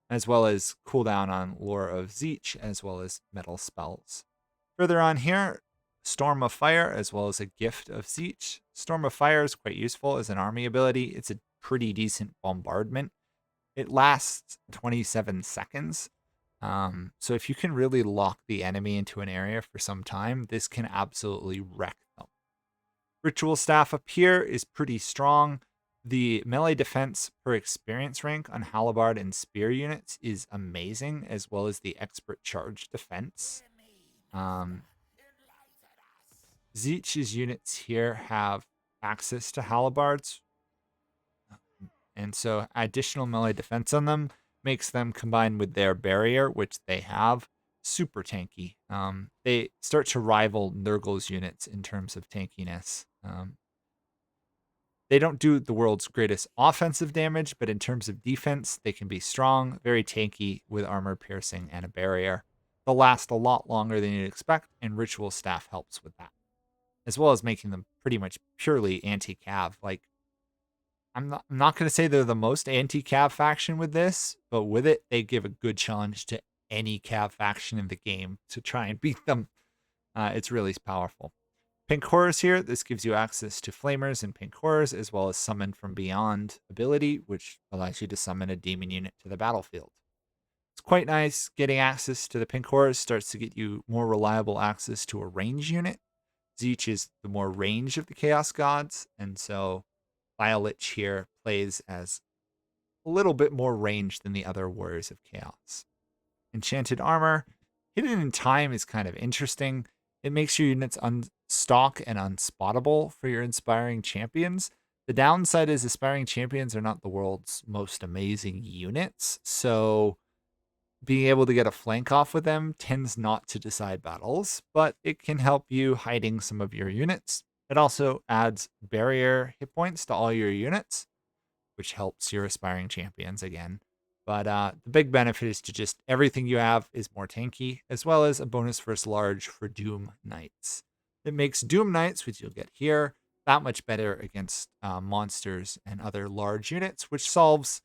as well as cooldown on Lore of Zeech, as well as metal spells. Further on here, Storm of Fire, as well as a gift of Zeech. Storm of Fire is quite useful as an army ability. It's a pretty decent bombardment. It lasts 27 seconds. So if you can really lock the enemy into an area for some time, this can absolutely wreck them. Ritual Staff up here is pretty strong. The melee defense per experience rank on Halberd and Spear units is amazing, as well as the expert charge defense. Zeech's units here have access to Halberds, and so additional melee defense on them makes them, combined with their barrier, which they have, super tanky. They start to rival Nurgle's units in terms of tankiness. They don't do the world's greatest offensive damage, but in terms of defense, they can be strong, very tanky with armor piercing and a barrier. They'll last a lot longer than you'd expect, and Ritual Staff helps with that, as well as making them pretty much purely anti-cav. Like, I'm not going to say they're the most anti-cav faction with this, but with it, they give a good challenge to any cav faction in the game to try and beat them. It's really powerful. Pink Horrors here, this gives you access to Flamers and Pink Horrors, as well as Summon from Beyond ability, which allows you to summon a demon unit to the battlefield. It's quite nice. Getting access to the Pink Horrors starts to get you more reliable access to a range unit. Zeech is the more range of the Chaos Gods, and so Vilitch here plays as a little bit more range than the other Warriors of Chaos. Enchanted Armor, hidden in time is kind of interesting. It makes your units unstock and unspottable for your Inspiring Champions. The downside is Aspiring Champions are not the world's most amazing units, so being able to get a flank off with them tends not to decide battles, but it can help you hiding some of your units. It also adds barrier hit points to all your units, which helps your Aspiring Champions again. But the big benefit is to just everything you have is more tanky, as well as a bonus versus large for Doom Knights. It makes Doom Knights, which you'll get here, that much better against monsters and other large units, which solves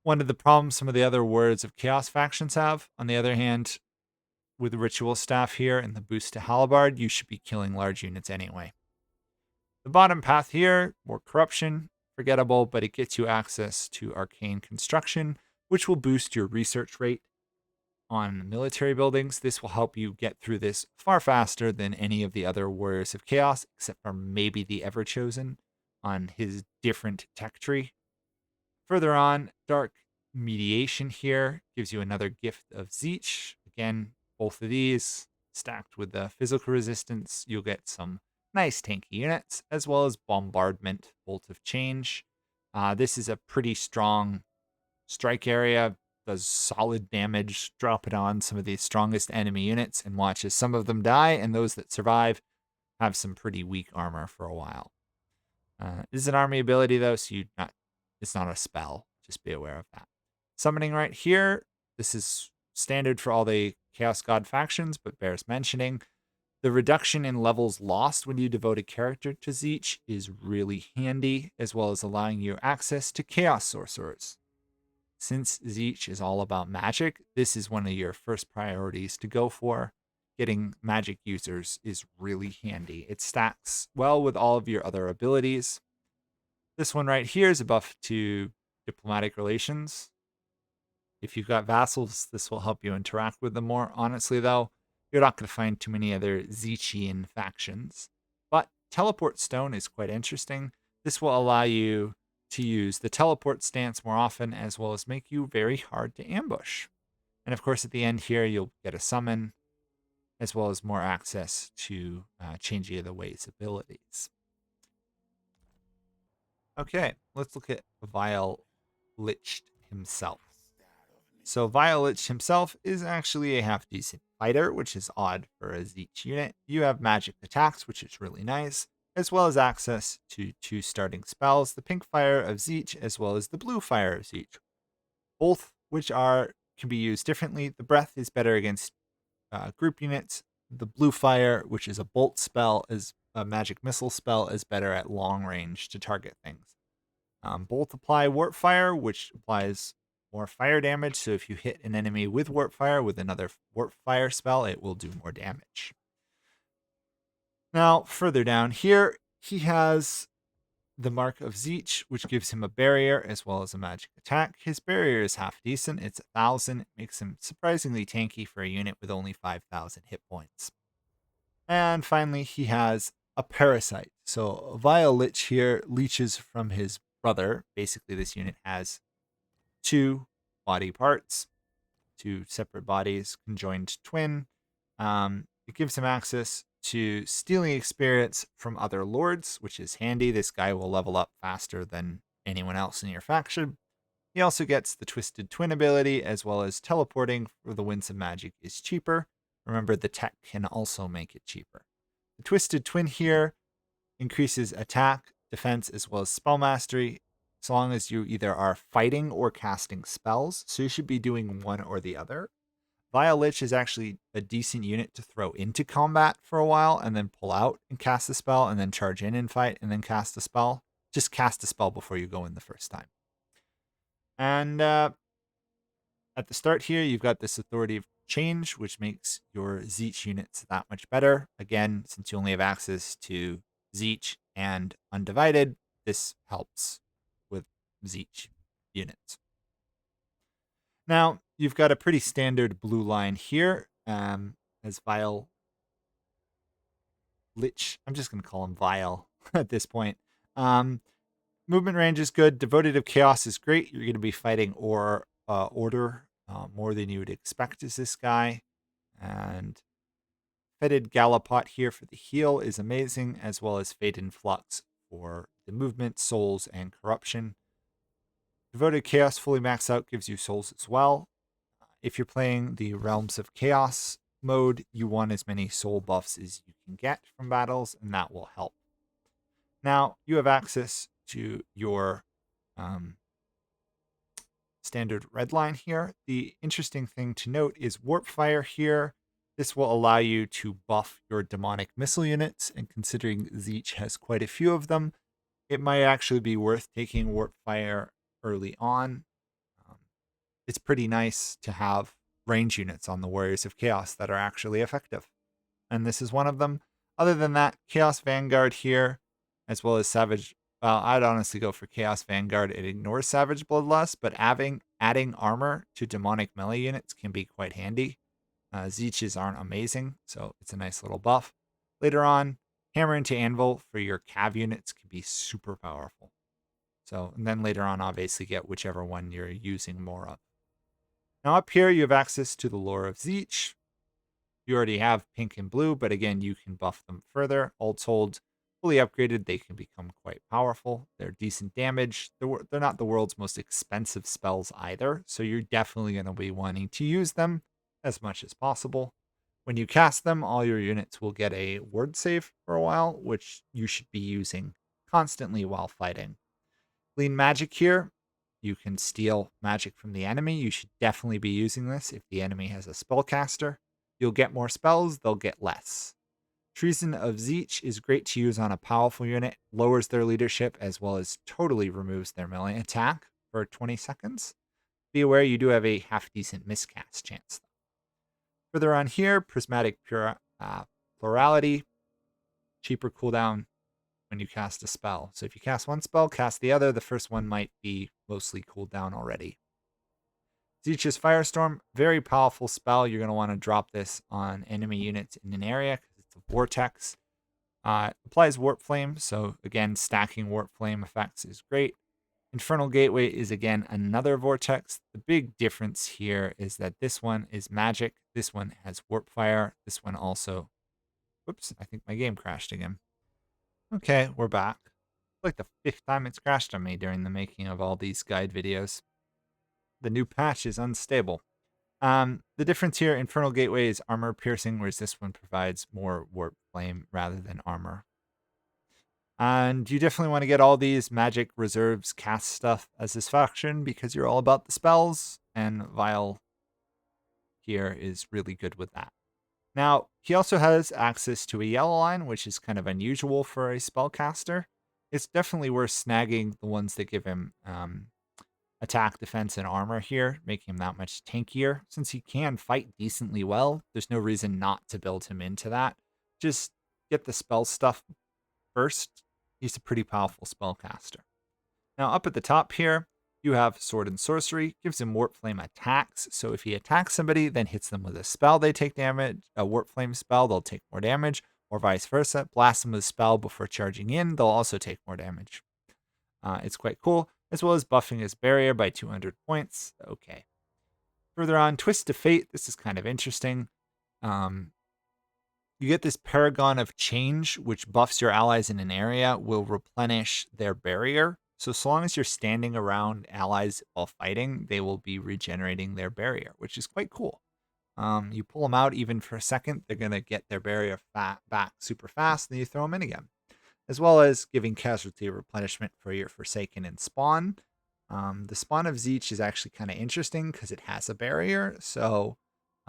one of the problems some of the other Words of Chaos factions have. On the other hand, with Ritual Staff here and the boost to Halberd, you should be killing large units anyway. The bottom path here, more corruption, forgettable, but it gets you access to arcane construction, which will boost your research rate on military buildings. This will help you get through this far faster than any of the other Warriors of Chaos, except for maybe the Everchosen on his different tech tree. Further on, Dark Mediation here gives you another gift of Zeech. Again, both of these stacked with the physical resistance, you'll get some nice tanky units, as well as Bombardment, Bolt of Change. This is a pretty strong strike area, does solid damage. Drop it on some of the strongest enemy units and watch as some of them die, and those that survive have some pretty weak armor for a while. This is an army ability, though, so it's not a spell. Just be aware of that. Summoning right here, this is standard for all the Chaos God factions, but bears mentioning. The reduction in levels lost when you devote a character to Zeech is really handy, as well as allowing you access to Chaos Sorcerers. Since Zeech is all about magic, this is one of your first priorities to go for. Getting magic users is really handy. It stacks well with all of your other abilities. This one right here is a buff to diplomatic relations. If you've got vassals, this will help you interact with them more. Honestly, though, you're not going to find too many other Zeechian factions. But Teleport Stone is quite interesting. This will allow you to use the teleport stance more often, as well as make you very hard to ambush. And of course, at the end here, you'll get a summon, as well as more access to changing of the ways abilities. Okay, let's look at Vilitch himself. So Vilitch himself is actually a half-decent fighter, which is odd for a Zeech unit. You have magic attacks, which is really nice, as well as access to 2 starting spells, the Pink Fire of Zeech, as well as the Blue Fire of Zeech. Both which can be used differently. The Breath is better against group units. The Blue Fire, which is a bolt spell, is a magic missile spell, is better at long range to target things. Both apply Warp Fire, which applies more fire damage. So if you hit an enemy with Warp Fire with another Warp Fire spell, it will do more damage. Now, further down here, he has the Mark of Zeech, which gives him a barrier as well as a magic attack. His barrier is half decent. It's 1,000. It makes him surprisingly tanky for a unit with only 5,000 hit points. And finally, he has a Parasite. So Vilitch here leeches from his brother. Basically, this unit has 2 body parts, 2 separate bodies, conjoined twin. It gives him access to stealing experience from other lords, which is handy. This guy will level up faster than anyone else in your faction. He also gets the Twisted Twin ability, as well as teleporting for the Winds of Magic is cheaper. Remember, the tech can also make it cheaper. The Twisted Twin here increases attack, defense, as well as spell mastery, as long as you either are fighting or casting spells. So you should be doing one or the other. Vilitch is actually a decent unit to throw into combat for a while and then pull out and cast a spell and then charge in and fight and then cast a spell. Just cast a spell before you go in the first time. And at the start here, you've got this Authority of Change, which makes your Zeech units that much better. Again, since you only have access to Zeech and Undivided, this helps with Zeech units. Now, you've got a pretty standard blue line here, as Vilitch. I'm just going to call him Vile at this point. Movement range is good. Devoted of Chaos is great. You're going to be fighting Order more than you would expect as this guy. And Fetid Gallopot here for the heal is amazing, as well as Fade and Flux for the movement, souls, and corruption. Devoted Chaos fully maxed out gives you souls as well. If you're playing the Realms of Chaos mode, you want as many soul buffs as you can get from battles, and that will help. Now, you have access to your standard red line here. The interesting thing to note is Warp Fire here. This will allow you to buff your demonic missile units, and considering Zeech has quite a few of them, it might actually be worth taking Warp Fire early on. It's pretty nice to have range units on the Warriors of Chaos that are actually effective, and this is one of them. Other than that, Chaos Vanguard here, as well as Savage. Well, I'd honestly go for Chaos Vanguard. It ignores Savage Bloodlust, but adding armor to demonic melee units can be quite handy. Zeeches aren't amazing, so it's a nice little buff. Later on, Hammer into Anvil for your Cav units can be super powerful. So, and then later on, obviously get whichever one you're using more of. Now up here, you have access to the lore of Zeech. You already have pink and blue, but again, you can buff them further. All told, fully upgraded, they can become quite powerful. They're decent damage. They're not the world's most expensive spells either, so you're definitely going to be wanting to use them as much as possible. When you cast them, all your units will get a word save for a while, which you should be using constantly while fighting. Glean Magic here. You can steal magic from the enemy. You should definitely be using this if the enemy has a spellcaster. You'll get more spells, they'll get less. Treason of Zeech is great to use on a powerful unit, lowers their leadership, as well as totally removes their melee attack for 20 seconds. Be aware you do have a half-decent miscast chance. Further on here, Prismatic Plurality, cheaper cooldown when you cast a spell. So if you cast one spell, cast the other. The first one might be mostly cooled down already. Zeech's Firestorm, very powerful spell. You're going to want to drop this on enemy units in an area because it's a vortex. Applies Warp Flame, so again, stacking Warp Flame effects is great. Infernal Gateway is again another vortex. The big difference here is that this one is magic. This one has Warp Fire. This one also... Whoops, I think my game crashed again. Okay, we're back. Like the 5th time it's crashed on me during the making of all these guide videos. The new patch is unstable. The difference here, Infernal Gateway is armor piercing, whereas this one provides more Warp Flame rather than armor. And you definitely want to get all these magic reserves cast stuff as this faction because you're all about the spells, and Vile here is really good with that. Now, he also has access to a yellow line, which is kind of unusual for a spellcaster. It's definitely worth snagging the ones that give him attack, defense, and armor here, making him that much tankier. Since he can fight decently well, there's no reason not to build him into that. Just get the spell stuff first. He's a pretty powerful spellcaster. Now, up at the top here, you have Sword and Sorcery. Gives him Warp Flame attacks. So if he attacks somebody, then hits them with a spell, they take damage. A Warp Flame spell, they'll take more damage. Or vice versa. Blast them with a spell before charging in, they'll also take more damage. It's quite cool, as well as buffing his barrier by 200 points. Okay. Further on, Twist of Fate. This is kind of interesting. You get this Paragon of Change, which buffs your allies in an area, will replenish their barrier. So long as you're standing around allies while fighting, they will be regenerating their barrier, which is quite cool. You pull them out even for a second, they're going to get their barrier back super fast, and then you throw them in again. As well as giving casualty replenishment for your Forsaken and Spawn. The Spawn of Zeech is actually kind of interesting because it has a barrier, so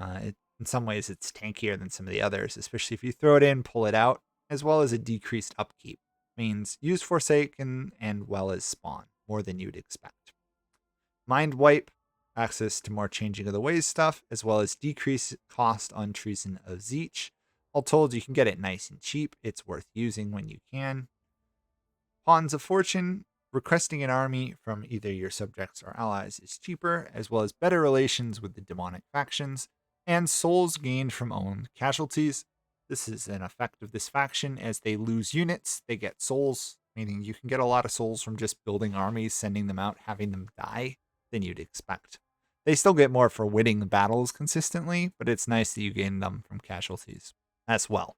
in some ways it's tankier than some of the others, especially if you throw it in, pull it out, as well as a decreased upkeep. Means use Forsaken and well as Spawn, more than you'd expect. Mind Wipe, access to more Changing of the Ways stuff, as well as decreased cost on Treason of Zeech. All told, you can get it nice and cheap. It's worth using when you can. Pawns of Fortune, requesting an army from either your subjects or allies is cheaper, as well as better relations with the demonic factions, and souls gained from owned casualties. This is an effect of this faction. As they lose units, they get souls, meaning you can get a lot of souls from just building armies, sending them out, having them die than you'd expect. They still get more for winning battles consistently, but it's nice that you gain them from casualties as well.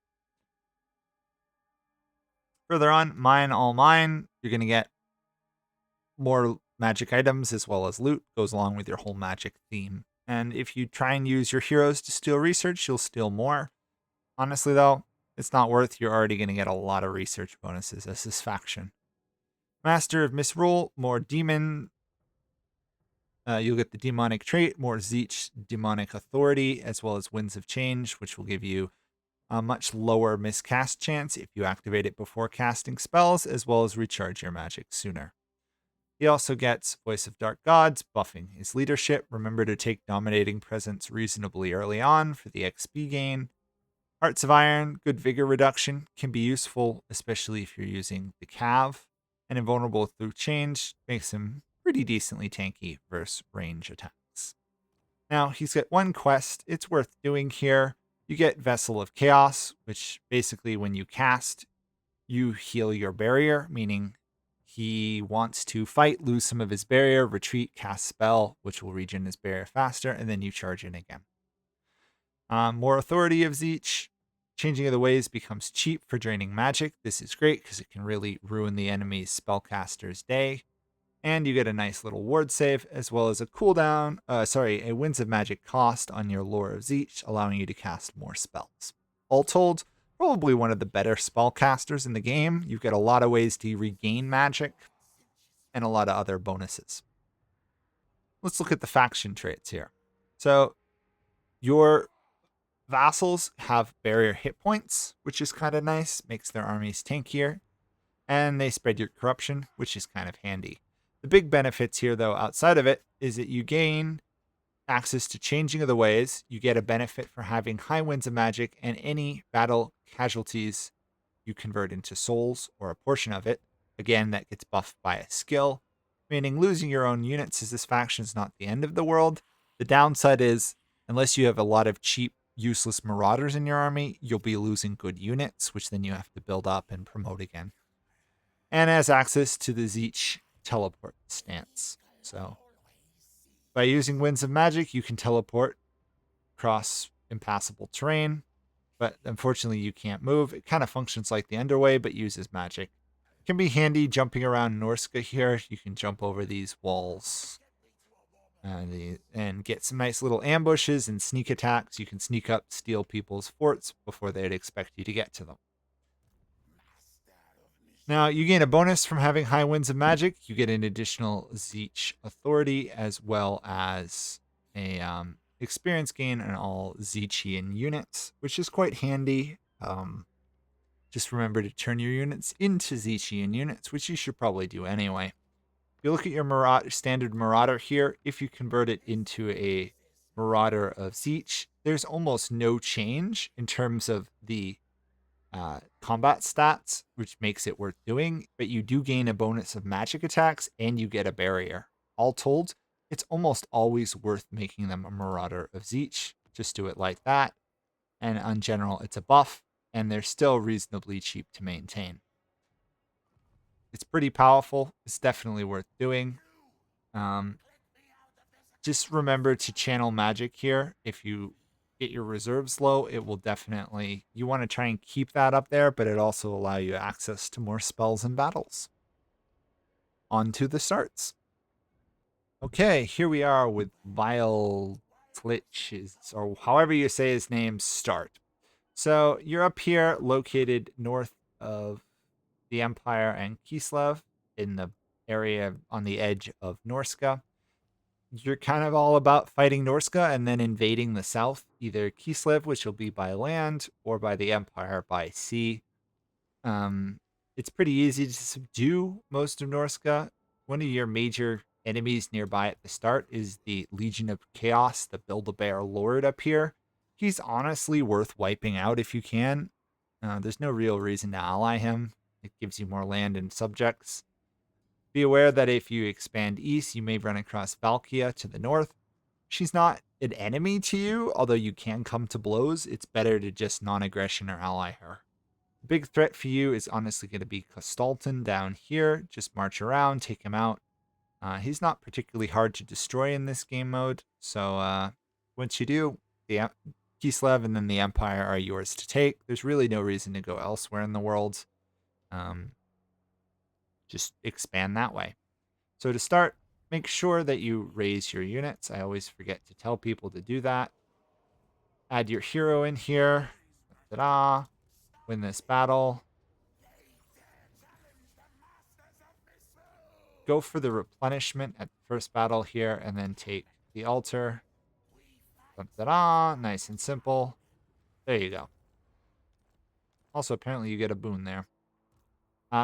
Further on, mine all mine, you're going to get more magic items as well as loot. Goes along with your whole magic theme. And if you try and use your heroes to steal research, you'll steal more. Honestly, though, it's not worth. You're already going to get a lot of research bonuses as this faction. Master of Misrule, more demon. You'll get the demonic trait, more Zeech demonic authority, as well as Winds of Change, which will give you a much lower miscast chance if you activate it before casting spells, as well as recharge your magic sooner. He also gets Voice of Dark Gods, buffing his leadership. Remember to take Dominating Presence reasonably early on for the XP gain. Hearts of Iron, good vigor reduction, can be useful, especially if you're using the Cav. And Invulnerable through Change makes him pretty decently tanky versus range attacks. Now, he's got one quest it's worth doing here. You get Vessel of Chaos, which basically when you cast, you heal your barrier, meaning he wants to fight, lose some of his barrier, retreat, cast spell, which will regen his barrier faster, and then you charge in again. More authority of Zeech. Changing of the Ways becomes cheap for draining magic. This is great because it can really ruin the enemy's spellcaster's day. And you get a nice little ward save, as well as a cooldown, a Winds of Magic cost on your Lore of Zeech, allowing you to cast more spells. All told, probably one of the better spellcasters in the game. You get a lot of ways to regain magic and a lot of other bonuses. Let's look at the faction traits here. So your vassals have barrier hit points, which is kind of nice, makes their armies tankier, and they spread your corruption, which is kind of handy. The big benefits here, though, outside of it, is that you gain access to Changing of the Ways. You get a benefit for having high winds of magic, and any battle casualties you convert into souls or a portion of it. Again, that gets buffed by a skill, meaning losing your own units as this faction is not the end of the world. The downside is, unless you have a lot of cheap, useless marauders in your army, you'll be losing good units, which then you have to build up and promote again. And has access to the Zeech teleport stance. So by using Winds of Magic, you can teleport across impassable terrain, but unfortunately you can't move. It kind of functions like the Underway, but uses magic. It can be handy jumping around Norska here. You can jump over these walls and get some nice little ambushes and sneak attacks. You can sneak up, steal people's forts before they'd expect you to get to them. Now, you gain a bonus from having high winds of magic. You get an additional Zeech authority, as well as a experience gain on all Zeechian units, which is quite handy. Just remember to turn your units into Zeechian units, which you should probably do anyway. If you look at your standard Marauder here, if you convert it into a Marauder of Zeech, there's almost no change in terms of the combat stats, which makes it worth doing, but you do gain a bonus of magic attacks and you get a barrier. All told, it's almost always worth making them a Marauder of Zeech. Just do it like that. And in general, it's a buff, and they're still reasonably cheap to maintain. It's pretty powerful. It's definitely worth doing. Just remember to channel magic here. If you get your reserves low, it will definitely, you want to try and keep that up there, but it also allow you access to more spells and battles. On to the starts. Okay, here we are with Vilitch, or however you say his name, Start. So you're up here, located north of the Empire and Kislev, in the area on the edge of Norska. You're kind of all about fighting Norska and then invading the south, either Kislev, which will be by land, or by the Empire by sea. It's pretty easy to subdue most of Norska. One of your major enemies nearby at the start is the Legion of Chaos, the Build-A-Bear Lord up here. He's honestly worth wiping out if you can. There's no real reason to ally him. It gives you more land and subjects. Be aware that if you expand east, you may run across Valkia to the north. She's not an enemy to you, although you can come to blows, it's better to just non-aggression or ally her. Big threat for you is honestly going to be Costalton down here. Just march around, take him out. He's not particularly hard to destroy in this game mode, so once you do, the Kislev and then the Empire are yours to take. There's really no reason to go elsewhere in the world. Just expand that way. So to start, make sure that you raise your units. I always forget to tell people to do that. Add your hero in here. Ta-da! Win this battle. Go for the replenishment at the first battle here, and then take the altar. Ta-da! Nice and simple. There you go. Also, apparently you get a boon there.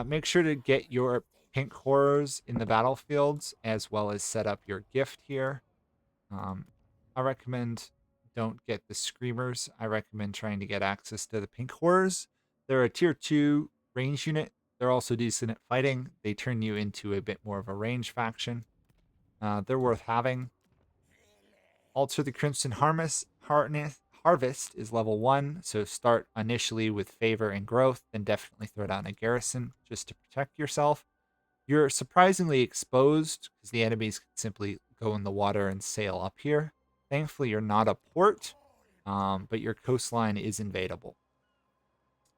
Make sure to get your pink horrors in the battlefields, as well as set up your gift here. I recommend don't get the screamers. I recommend trying to get access to the pink horrors. They're a tier 2 range unit. They're also decent at fighting. They turn you into a bit more of a range faction. They're worth having. Alter the Crimson Harvest is level 1, so start initially with favor and growth, then definitely throw down a garrison just to protect yourself. You're surprisingly exposed because the enemies can simply go in the water and sail up here. Thankfully, you're not a port, but your coastline is invadable.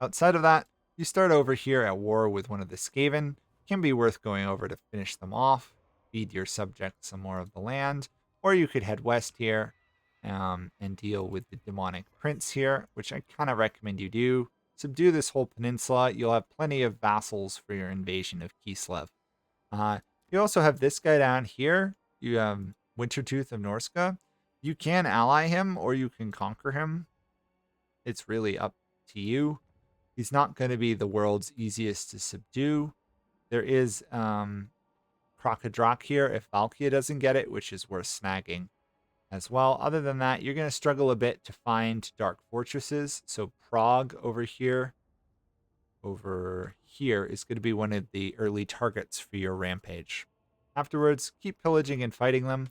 Outside of that, you start over here at war with one of the Skaven. Can be worth going over to finish them off, feed your subjects some more of the land, or you could head west here and deal with the demonic prince here, which I kind of recommend you do. Subdue this whole peninsula. You'll have plenty of vassals for your invasion of Kislev. You also have this guy down here. You have Wintertooth of Norska. You can ally him or you can conquer him. It's really up to you. He's not going to be the world's easiest to subdue. There is Crocodroc here if Valkia doesn't get it, which is worth snagging as well. Other than that, you're going to struggle a bit to find dark fortresses. So Prague over here is going to be one of the early targets for your rampage. Afterwards, keep pillaging and fighting them.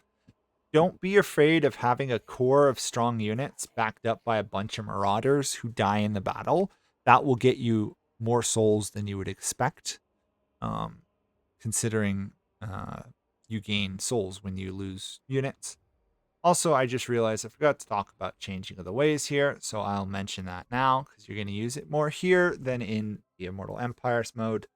Don't be afraid of having a core of strong units backed up by a bunch of marauders who die in the battle. That will get you more souls than you would expect, considering you gain souls when you lose units. Also, I just realized I forgot to talk about changing of the ways here, so I'll mention that now because you're going to use it more here than in the Immortal Empires mode.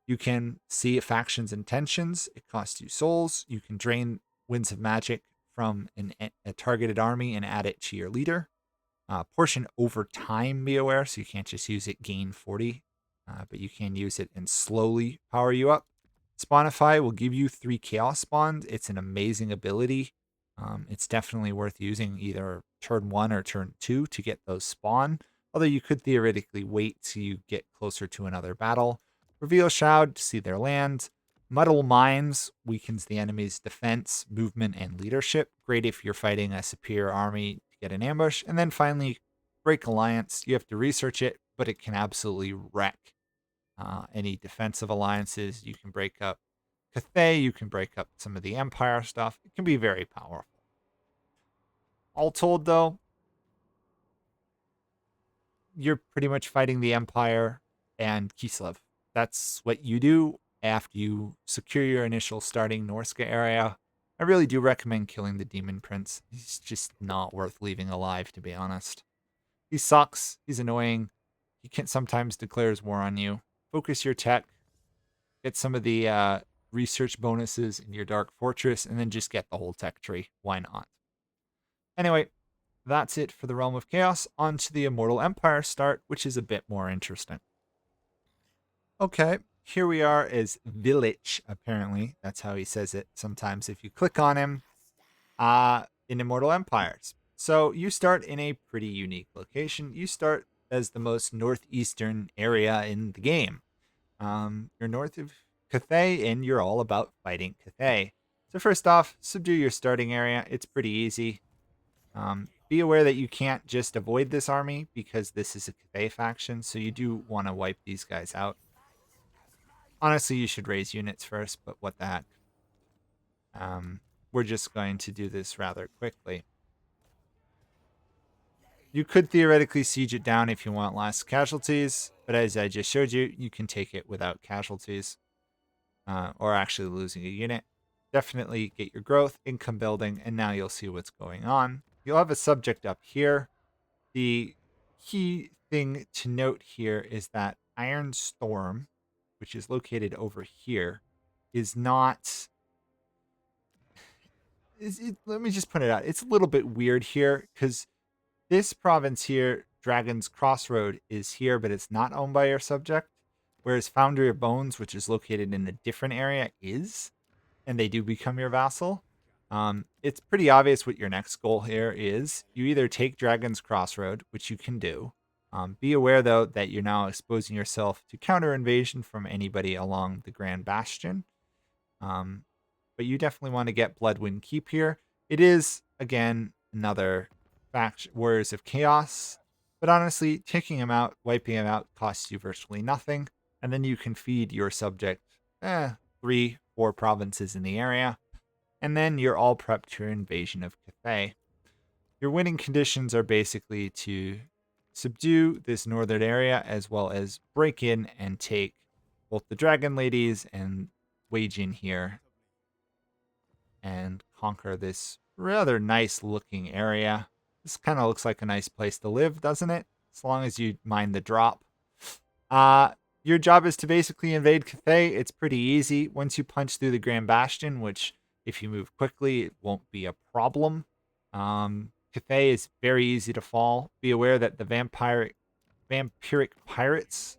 You can see factions' intentions. It costs you souls. You can drain Winds of Magic from a targeted army and add it to your leader. Portion over time, be aware, so you can't just use it gain 40, but you can use it and slowly power you up. Spawnify will give you 3 Chaos Spawns. It's an amazing ability. It's definitely worth using either turn 1 or turn 2 to get those spawn, although you could theoretically wait till you get closer to another battle. Reveal Shroud to see their land. Muddle Mines weakens the enemy's defense, movement, and leadership. Great if you're fighting a superior army to get an ambush. And then finally, Break Alliance. You have to research it, but it can absolutely wreck any defensive alliances. You can break up Cathay, you can break up some of the Empire stuff. It can be very powerful. All told, though, you're pretty much fighting the Empire and Kislev. That's what you do after you secure your initial starting Norska area. I really do recommend killing the Demon Prince. He's just not worth leaving alive, to be honest. He sucks. He's annoying. He can sometimes declares war on you. Focus your tech. Get some of the research bonuses in your Dark Fortress, and then just get the whole tech tree. Why not? Anyway, that's it for the Realm of Chaos. On to the Immortal Empire start, which is a bit more interesting. Okay, here we are as Vilitch, apparently. That's how he says it sometimes if you click on him in Immortal Empires. So you start in a pretty unique location. You start as the most northeastern area in the game. You're north of Cathay, and you're all about fighting Cathay. So first off, subdue your starting area. It's pretty easy. Be aware that you can't just avoid this army because this is a Cathay faction, so you do want to wipe these guys out. Honestly, you should raise units first, but what the heck. We're just going to do this rather quickly. You could theoretically siege it down if you want less casualties, but as I just showed you, you can take it without casualties or actually losing a unit. Definitely get your growth, income building, and now you'll see what's going on. You'll have a subject up here. The key thing to note here is that Iron Storm, which is located over here, is not. Let me just point it out. It's a little bit weird here because this province here, Dragon's Crossroad, is here, but it's not owned by your subject. Whereas Foundry of Bones, which is located in a different area, is, and they do become your vassal. It's pretty obvious what your next goal here is. You either take Dragon's Crossroad, which you can do. Be aware, though, that you're now exposing yourself to counter invasion from anybody along the Grand Bastion. But you definitely want to get Bloodwind Keep here. It is, again, another Warriors of Chaos. But honestly, taking him out, wiping him out, costs you virtually nothing. And then you can feed your subject 3, 4 provinces in the area. And then you're all prepped to your invasion of Cathay. Your winning conditions are basically to subdue this northern area as well as break in and take both the Dragon Ladies and wage in here and conquer this rather nice looking area. This kind of looks like a nice place to live, doesn't it? As long as you mind the drop. Your job is to basically invade Cathay. It's pretty easy. Once you punch through the Grand Bastion, which if you move quickly, it won't be a problem. Cathay is very easy to fall. Be aware that the vampiric pirates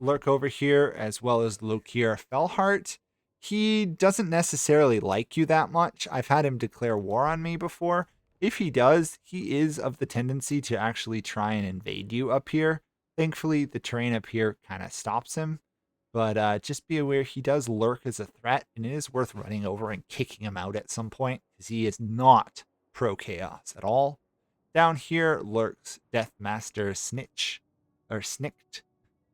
lurk over here, as well as Lokir Fellheart. He doesn't necessarily like you that much. I've had him declare war on me before. If he does, he is of the tendency to actually try and invade you up here. Thankfully, the terrain up here kind of stops him. But just be aware he does lurk as a threat, and it is worth running over and kicking him out at some point, because he is not pro-chaos at all. Down here lurks Deathmaster Snitch, or Snicked,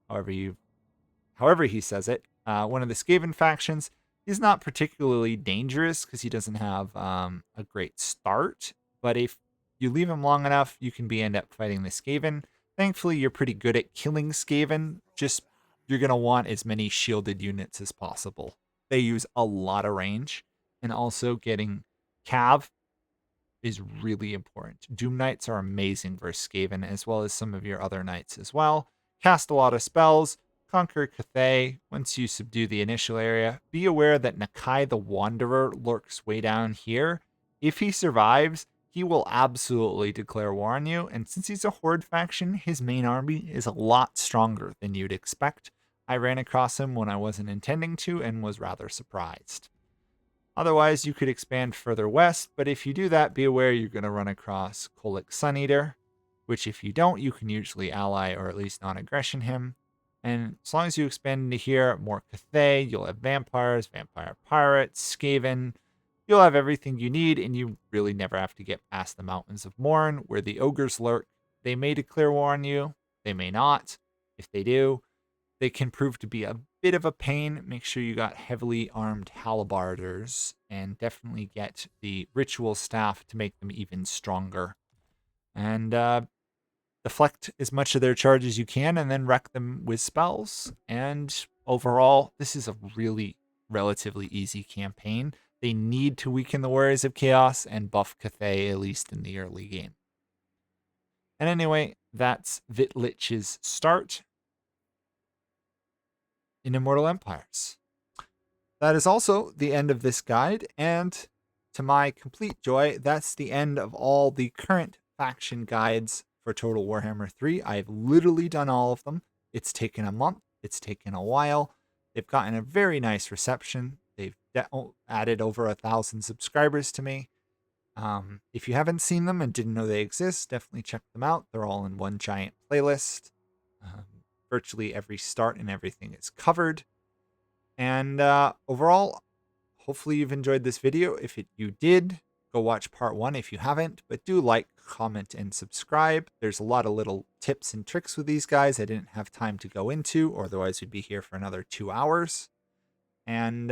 however he says it. One of the Skaven factions. He's not particularly dangerous because he doesn't have a great start, but if you leave him long enough, you can end up fighting the Skaven. Thankfully, you're pretty good at killing Skaven. Just you're going to want as many shielded units as possible. They use a lot of range, and also getting Cav is really important. Doom Knights are amazing versus Skaven, as well as some of your other knights as well. Cast a lot of spells, conquer Cathay. Once you subdue the initial area, be aware that Nakai the Wanderer lurks way down here. If he survives, he will absolutely declare war on you, and since he's a horde faction, his main army is a lot stronger than you'd expect. I ran across him when I wasn't intending to and was rather surprised. Otherwise, you could expand further west, but if you do that, be aware you're going to run across Kolic Suneater, which if you don't, you can usually ally or at least non-aggression him. And as long as you expand into here, more Cathay, you'll have vampires, vampire pirates, Skaven. You'll have everything you need, and you really never have to get past the Mountains of Morn, where the ogres lurk. They may declare war on you. They may not. If they do, they can prove to be a bit of a pain. Make sure you got heavily armed halberders, and definitely get the ritual staff to make them even stronger. And deflect as much of their charge as you can, and then wreck them with spells. And overall, this is a really relatively easy campaign. They need to weaken the Warriors of Chaos and buff Cathay, at least in the early game. And anyway, that's Vilitch's Start in Immortal Empires. That is also the end of this guide, and to my complete joy, that's the end of all the current faction guides for Total Warhammer 3. I've literally done all of them. It's taken a month. It's taken a while. They've gotten a very nice reception. They've added over 1,000 subscribers to me. If you haven't seen them and didn't know they exist, definitely check them out. They're all in one giant playlist. Virtually every start and everything is covered. And overall, hopefully you've enjoyed this video. If you did, go watch part 1 if you haven't. But do like, comment, and subscribe. There's a lot of little tips and tricks with these guys I didn't have time to go into, or otherwise we'd be here for another 2 hours. And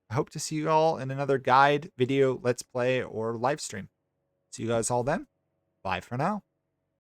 I hope to see you all in another guide, video, let's play, or live stream. See you guys all then. Bye for now.